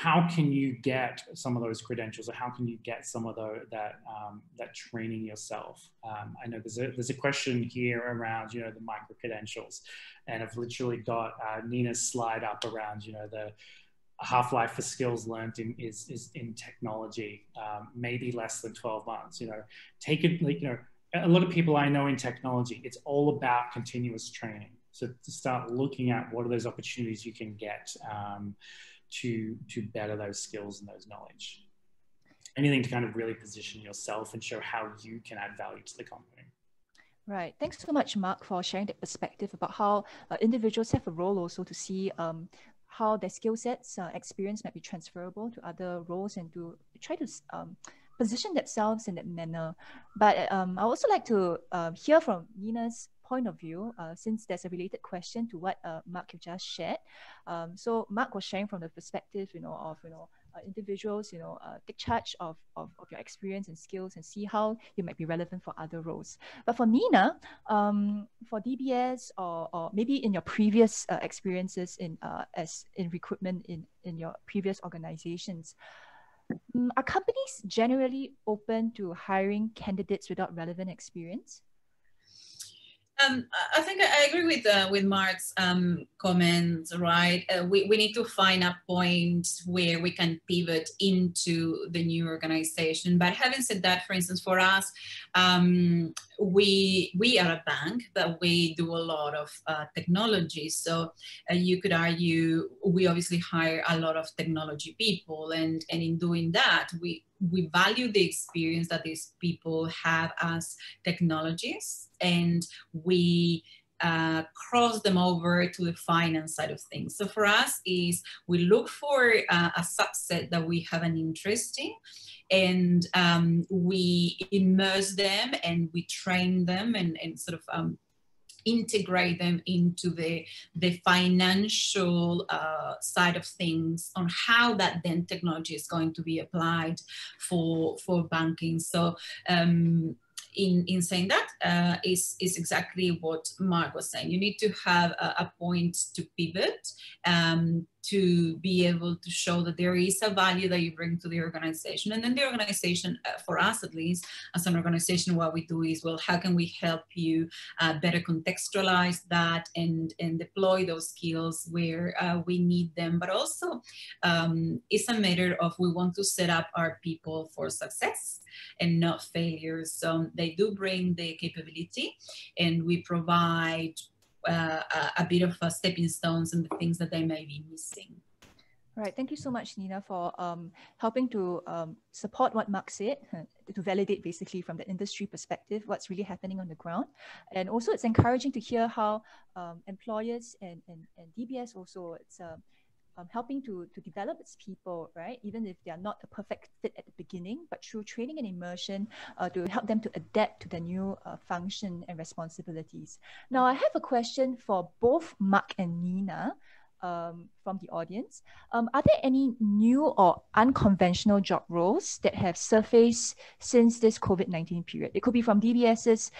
how can you get some of those credentials, or how can you get some of that training yourself? I know there's a question here around, the micro credentials, and I've literally got Nina's slide up around, the half-life for skills learned is in technology, maybe less than 12 months. Take it, a lot of people I know in technology, it's all about continuous training. So to start looking at what are those opportunities you can get to better those skills and those knowledge. Anything to kind of really position yourself and show how you can add value to the company. Right. Thanks so much, Mark, for sharing that perspective about how individuals have a role also to see how their skill sets, experience might be transferable to other roles, and to try to position themselves in that manner. But I also like to hear from Nina's point of view, since there's a related question to what Mark have just shared. So Mark was sharing from the perspective, of individuals, take charge of your experience and skills and see how you might be relevant for other roles. But for Nina, for DBS or maybe in your previous experiences in recruitment in your previous organizations, are companies generally open to hiring candidates without relevant experience? I think I agree with Mark's comments, right? We need to find a point where we can pivot into the new organization. But having said that, for instance, for us, we are a bank, but we do a lot of technology. So you could argue we obviously hire a lot of technology people, and in doing that, we value the experience that these people have as technologists, and we cross them over to the finance side of things. So for us is we look for a subset that we have an interest in, and we immerse them and we train them and sort of integrate them into the financial side of things on how that then technology is going to be applied for banking. So in saying that is exactly what Mark was saying. You need to have a point to pivot, to be able to show that there is a value that you bring to the organization. And then the organization, for us at least, as an organization, what we do is, well, how can we help you better contextualize that and deploy those skills where we need them. But also it's a matter of we want to set up our people for success and not failures. So they do bring the capability, and we provide a bit of stepping stones and the things that they may be missing. Right. Thank you so much, Nina, for helping to support what Mark said, to validate basically from the industry perspective what's really happening on the ground. And also it's encouraging to hear how employers and DBS also, it's helping to develop its people, right? Even if they are not a perfect fit at the beginning, but through training and immersion to help them to adapt to the new function and responsibilities. Now, I have a question for both Mark and Nina from the audience. Are there any new or unconventional job roles that have surfaced since this COVID-19 period? It could be from DBS's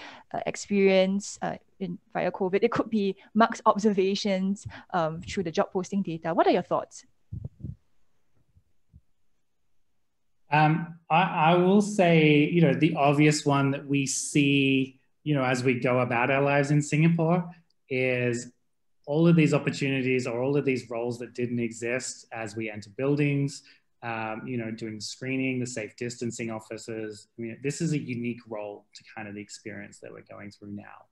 experience via COVID. It could be Mark's observations through the job posting data. What are your thoughts? I will say, you know, the obvious one that we see, you know, as we go about our lives in Singapore is all of these opportunities or all of these roles that didn't exist as we enter buildings, you know, doing screening, the safe distancing officers. I mean, this is a unique role to kind of the experience that we're going through now.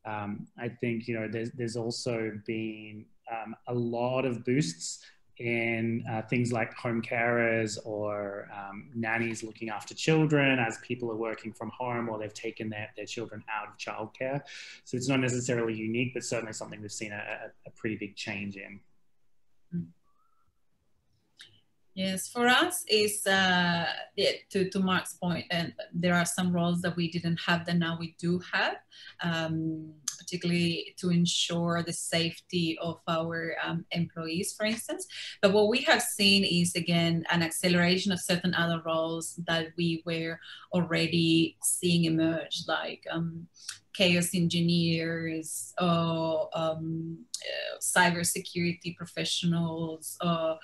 I think, you know, there's also been a lot of boosts in things like home carers or nannies looking after children as people are working from home or they've taken their children out of childcare. So it's not necessarily unique, but certainly something we've seen a pretty big change in. Yes, for us is to Mark's point, and there are some roles that we didn't have that now we do have, particularly to ensure the safety of our employees, for instance. But what we have seen is, again, an acceleration of certain other roles that we were already seeing emerge, like chaos engineers, or cybersecurity professionals, or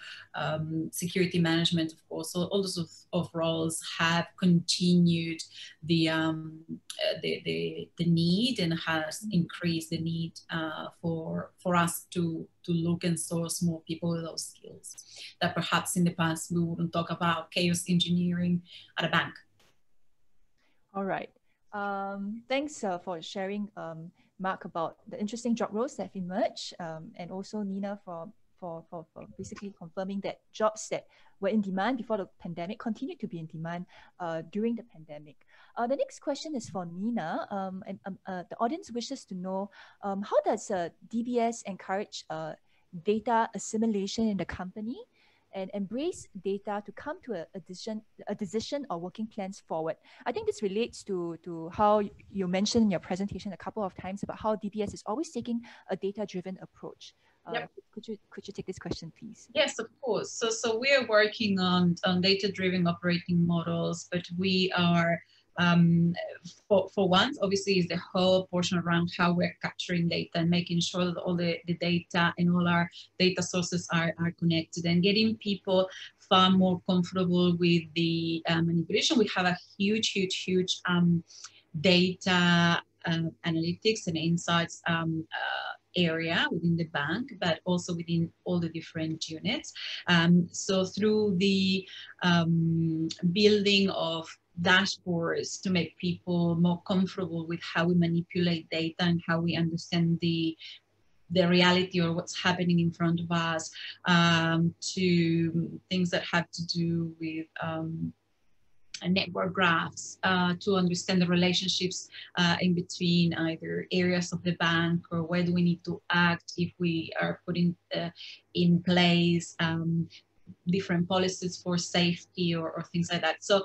security management, of course. So all those of roles have continued the need and has increased the need for us to look and source more people with those skills that perhaps in the past we wouldn't talk about chaos engineering at a bank. All right. Thanks for sharing, Mark, about the interesting job roles that have emerged, and also Nina for basically confirming that jobs that were in demand before the pandemic continued to be in demand during the pandemic. The next question is for Nina, and the audience wishes to know how does DBS encourage data assimilation in the company and embrace data to come to a decision or working plans forward. I think this relates to how you mentioned in your presentation a couple of times about how DBS is always taking a data-driven approach. Yep. Could you take this question, please? Yes, of course. So we are working on data-driven operating models, but we are for once, obviously, is the whole portion around how we're capturing data and making sure that all the data and all our data sources are connected and getting people far more comfortable with the manipulation. We have a huge data analytics and insights area within the bank, but also within all the different units. So through the building of dashboards to make people more comfortable with how we manipulate data and how we understand the reality or what's happening in front of us, to things that have to do with network graphs, to understand the relationships in between either areas of the bank, or where do we need to act if we are putting in place different policies for safety or things like that. So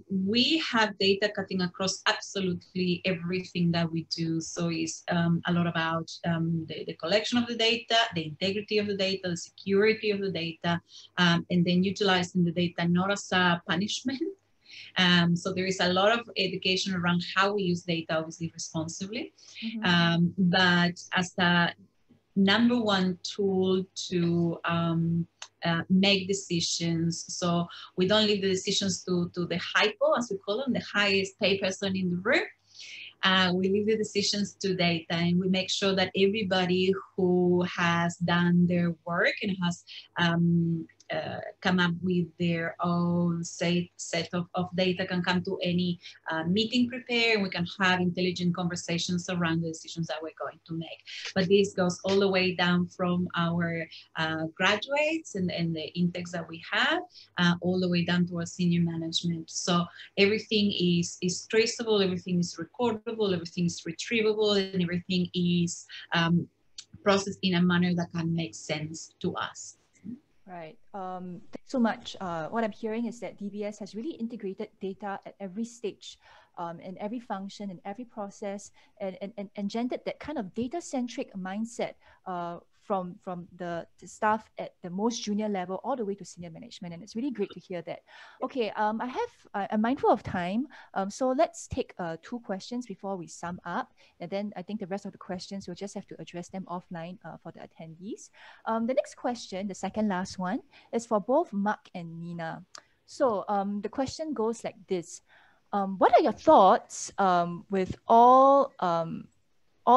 we have data cutting across absolutely everything that we do. So it's a lot about the collection of the data, the integrity of the data, the security of the data, and then utilizing the data not as a punishment. So there is a lot of education around how we use data, obviously responsibly, but as a number one tool to make decisions. So we don't leave the decisions to the hypo, as we call them, the highest paid person in the room. We leave the decisions to data, and we make sure that everybody who has done their work and has come up with their own set of data can come to any meeting prepared, and we can have intelligent conversations around the decisions that we're going to make. But this goes all the way down from our graduates and the intakes that we have, all the way down to our senior management. So everything is traceable, everything is recordable, everything is retrievable, and everything is processed in a manner that can make sense to us. Right. Thanks so much. What I'm hearing is that DBS has really integrated data at every stage, in every function, in every process, and engendered that kind of data-centric mindset from the staff at the most junior level all the way to senior management. And it's really great to hear that. Okay, I'm mindful of time. So let's take 2 questions before we sum up. And then I think the rest of the questions, we'll just have to address them offline for the attendees. The next question, the second last one, is for both Mark and Nina. So the question goes like this. What are your thoughts with all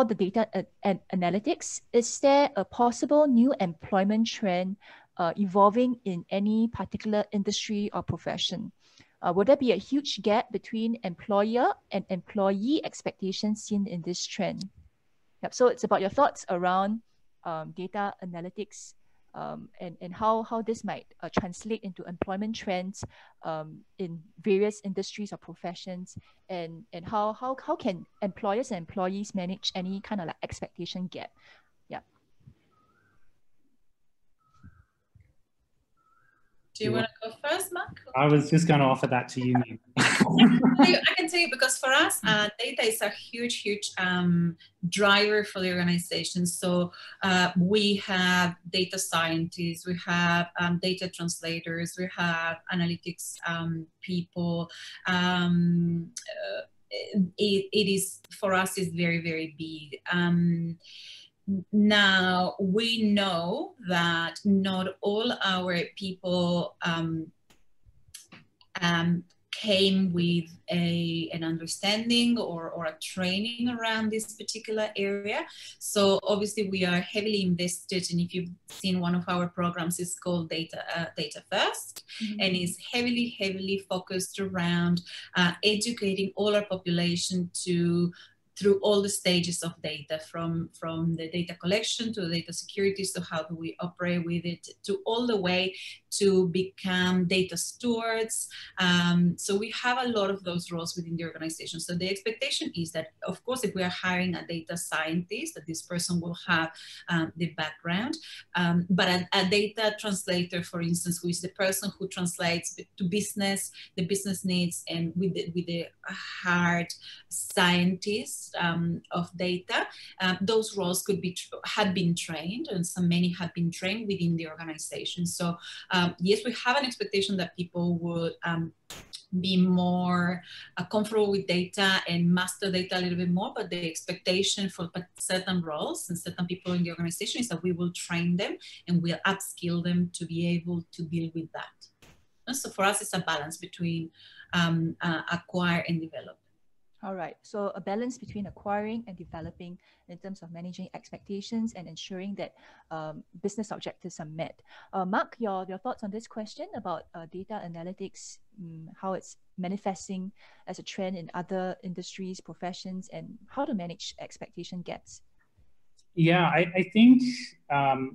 the data and analytics? Is there a possible new employment trend evolving in any particular industry or profession? Would there be a huge gap between employer and employee expectations seen in this trend? Yep. So it's about your thoughts around data analytics and how this might translate into employment trends in various industries or professions, and how can employers and employees manage any kind of like expectation gap? Yeah. Do you want to go first, Mark? I was just going to offer that to you, Nina. I can tell you, because for us, data is a huge driver for the organization. So we have data scientists, we have data translators, we have analytics people. It is, for us, is very big. Now, we know that not all our people came with an understanding or a training around this particular area. So obviously we are heavily invested, and if you've seen one of our programs, it's called Data First, and is heavily focused around educating all our population through all the stages of data, from the data collection to the data security, so how do we operate with it, to all the way to become data stewards. So we have a lot of those roles within the organization. So the expectation is that, of course, if we are hiring a data scientist, that this person will have the background, but a data translator, for instance, who is the person who translates to business, the business needs, and with the hard scientists of data, those roles had been trained, and many have been trained within the organization. So yes, we have an expectation that people would be more comfortable with data and master data a little bit more, but the expectation for certain roles and certain people in the organization is that we will train them and we'll upskill them to be able to deal with that. And so for us, it's a balance between acquire and develop. All right, so a balance between acquiring and developing in terms of managing expectations and ensuring that business objectives are met. Mark, your thoughts on this question about data analytics how it's manifesting as a trend in other industries, professions, and how to manage expectation gaps? Yeah, I think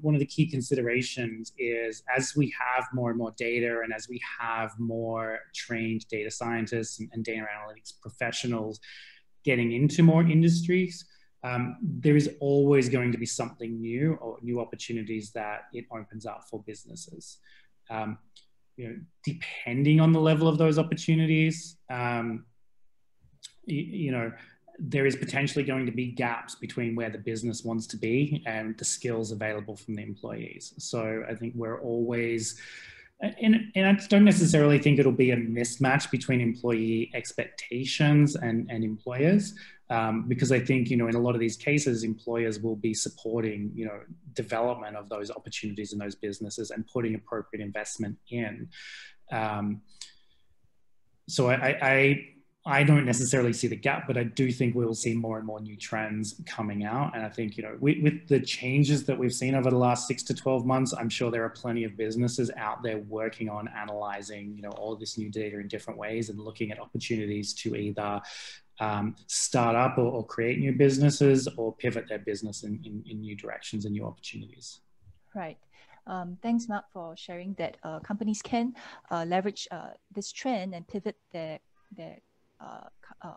one of the key considerations is as we have more and more data and as we have more trained data scientists and data analytics professionals getting into more industries, there is always going to be something new or new opportunities that it opens up for businesses. Depending on the level of those opportunities, there is potentially going to be gaps between where the business wants to be and the skills available from the employees. So I think we're always, and I don't necessarily think it'll be a mismatch between employee expectations and employers, because I think, in a lot of these cases, employers will be supporting, development of those opportunities in those businesses and putting appropriate investment in. So I don't necessarily see the gap, but I do think we'll see more and more new trends coming out. And I think, with the changes that we've seen over the last 6 to 12 months, I'm sure there are plenty of businesses out there working on analyzing, all of this new data in different ways and looking at opportunities to either start up or create new businesses or pivot their business in new directions and new opportunities. Right. Thanks, Mark, for sharing that companies can leverage this trend and pivot their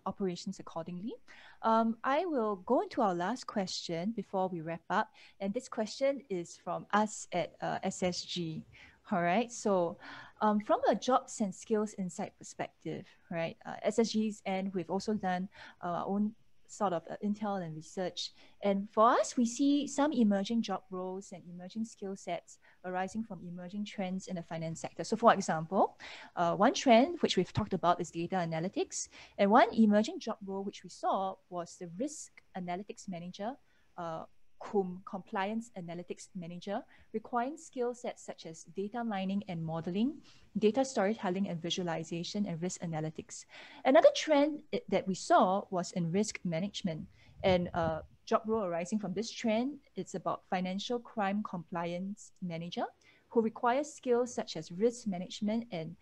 operations accordingly. I will go into our last question before we wrap up. And this question is from us at SSG. All right. So from a jobs and skills insight perspective, right, SSG's end, we've also done our own sort of intel and research. And for us, we see some emerging job roles and emerging skill sets arising from emerging trends in the finance sector. So for example, one trend which we've talked about is data analytics. And one emerging job role which we saw was the risk analytics manager, compliance analytics manager, requiring skill sets such as data mining and modeling, data storytelling and visualization, and risk analytics. Another trend that we saw was in risk management, and job role arising from this trend, it's about financial crime compliance manager, who requires skills such as risk management and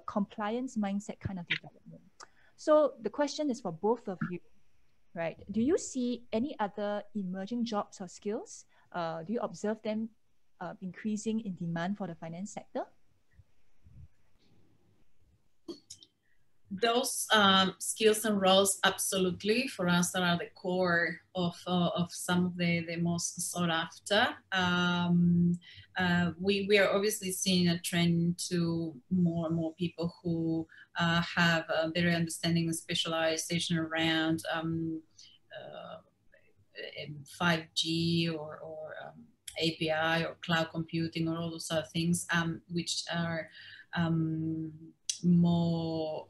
compliance mindset kind of development. So the question is for both of you. Right. Do you see any other emerging jobs or skills? Do you observe them increasing in demand for the finance sector? Those skills and roles, absolutely, for us that are the core of some of the most sought after. We are obviously seeing a trend to more and more people who have a better understanding and specialization around 5G or API or cloud computing or all those other things, which are more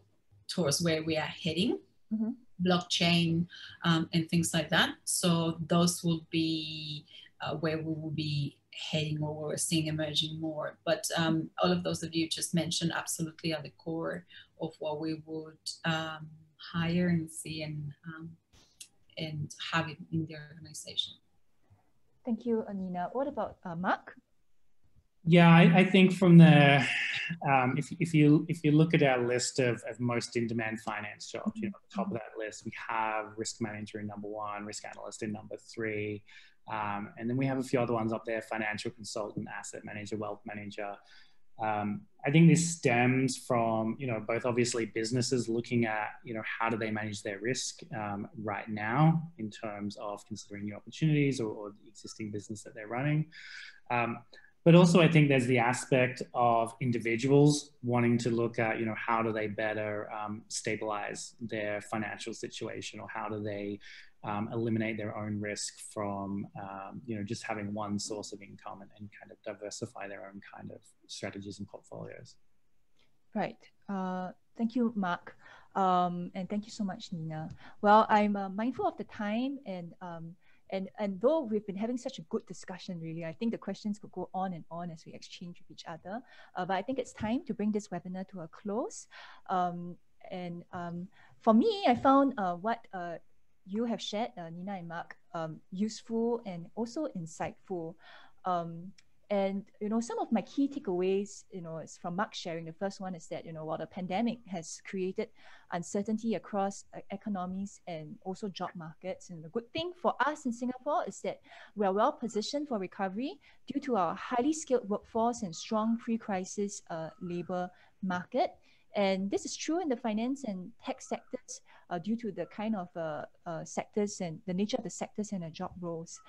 towards where we are heading, blockchain and things like that. So those will be where we will be heading, or we're seeing emerging more. But all of those that you just mentioned absolutely are the core of what we would hire and see and have it in the organization. Thank you, Nina. What about Mark? Yeah, I think from the if you look at our list of most in-demand finance jobs, at the top of that list we have risk manager in number 1, risk analyst in number 3, and then we have a few other ones up there: financial consultant, asset manager, wealth manager. I think this stems from both obviously businesses looking at how do they manage their risk right now in terms of considering new opportunities or the existing business that they're running. But also I think there's the aspect of individuals wanting to look at, how do they better stabilize their financial situation, or how do they eliminate their own risk from, just having one source of income and kind of diversify their own kind of strategies and portfolios. Right. Thank you, Mark. And thank you so much, Nina. Well, I'm mindful of the time, and though we've been having such a good discussion, really, I think the questions could go on and on as we exchange with each other. But I think it's time to bring this webinar to a close. For me, I found what you have shared, Nina and Mark, useful and also insightful. And, some of my key takeaways, is from Mark sharing. The first one is that, while the pandemic has created uncertainty across economies and also job markets, and the good thing for us in Singapore is that we are well positioned for recovery due to our highly skilled workforce and strong pre-crisis labor market. And this is true in the finance and tech sectors due to the kind of sectors and the nature of the sectors and the job roles.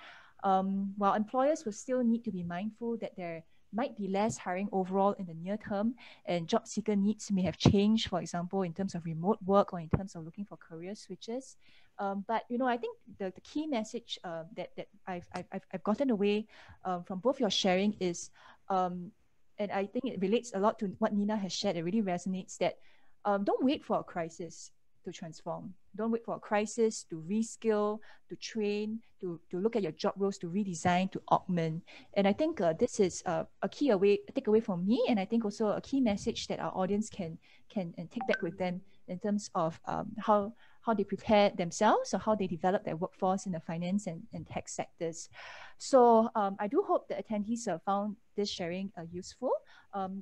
While employers will still need to be mindful that there might be less hiring overall in the near term, and job seeker needs may have changed, for example, in terms of remote work or in terms of looking for career switches. But I think the key message that I've gotten away from both your sharing is, and I think it relates a lot to what Nina has shared. It really resonates that don't wait for a crisis to transform. Don't wait for a crisis to reskill, to train, to look at your job roles, to redesign, to augment. And I think this is a key takeaway from me, and I think also a key message that our audience can take back with them in terms of how they prepare themselves or how they develop their workforce in the finance and tech sectors. So I do hope the attendees found this sharing useful.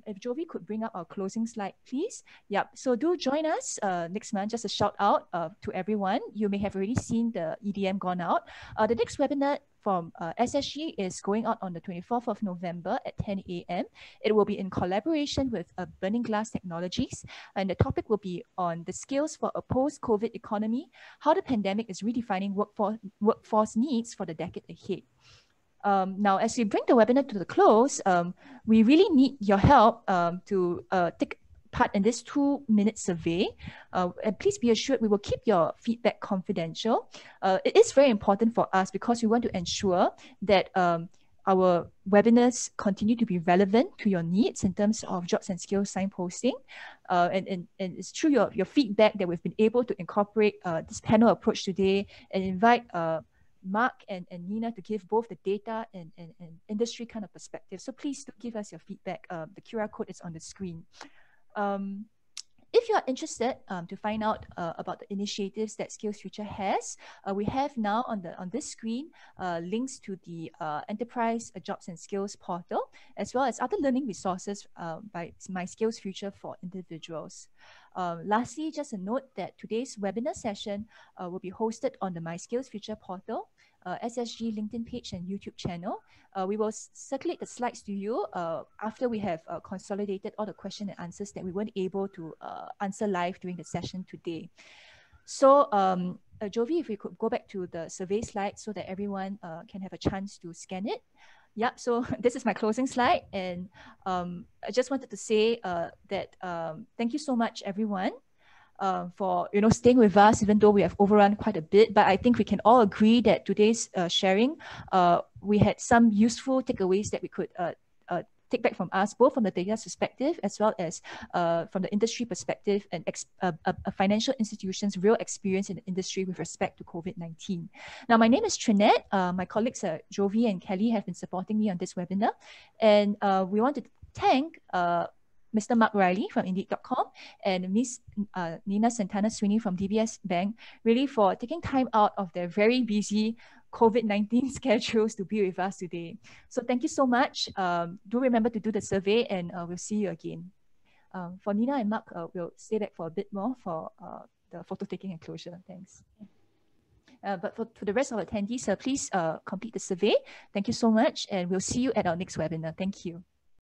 If Jovi could bring up our closing slide, please. Yep. So do join us next month. Just a shout out to everyone. You may have already seen the EDM gone out. The next webinar from SSG is going out on the 24th of November at 10 a.m. It will be in collaboration with Burning Glass Technologies, and the topic will be on the skills for a post-COVID economy, how the pandemic is redefining workforce needs for the decade ahead. Now, as we bring the webinar to the close, we really need your help to take part in this 2-minute survey. And please be assured we will keep your feedback confidential. It is very important for us because we want to ensure that our webinars continue to be relevant to your needs in terms of jobs and skills signposting. And it's through your feedback that we've been able to incorporate this panel approach today and invite Mark and Nina to give both the data and industry kind of perspective. So please do give us your feedback. The QR code is on the screen. If you are interested to find out about the initiatives that SkillsFuture has, we have now on this screen links to the Enterprise Jobs and Skills portal, as well as other learning resources by My SkillsFuture for individuals. Lastly, just a note that today's webinar session will be hosted on the My SkillsFuture portal, SSG LinkedIn page and YouTube channel. We will circulate the slides to you after we have consolidated all the question and answers that we weren't able to answer live during the session today. So Jovi, if we could go back to the survey slide so that everyone can have a chance to scan it. Yep, so this is my closing slide, and I just wanted to say that thank you so much, everyone, for staying with us, even though we have overrun quite a bit. But I think we can all agree that today's sharing, we had some useful takeaways that we could take back from us, both from the data perspective as well as from the industry perspective and financial institutions' real experience in the industry with respect to COVID-19. Now, my name is Trinette. My colleagues Jovi and Kelly have been supporting me on this webinar, and we want to thank Mr. Mark Reilly from Indeed.com and Ms Nina Santana-Sweeney from DBS Bank, really for taking time out of their very busy COVID-19 schedules to be with us today. So thank you so much. Do remember to do the survey, and we'll see you again. For Nina and Mark, we'll stay back for a bit more for the photo taking and closure. Thanks. But for the rest of the attendees, please complete the survey. Thank you so much, and we'll see you at our next webinar. Thank you.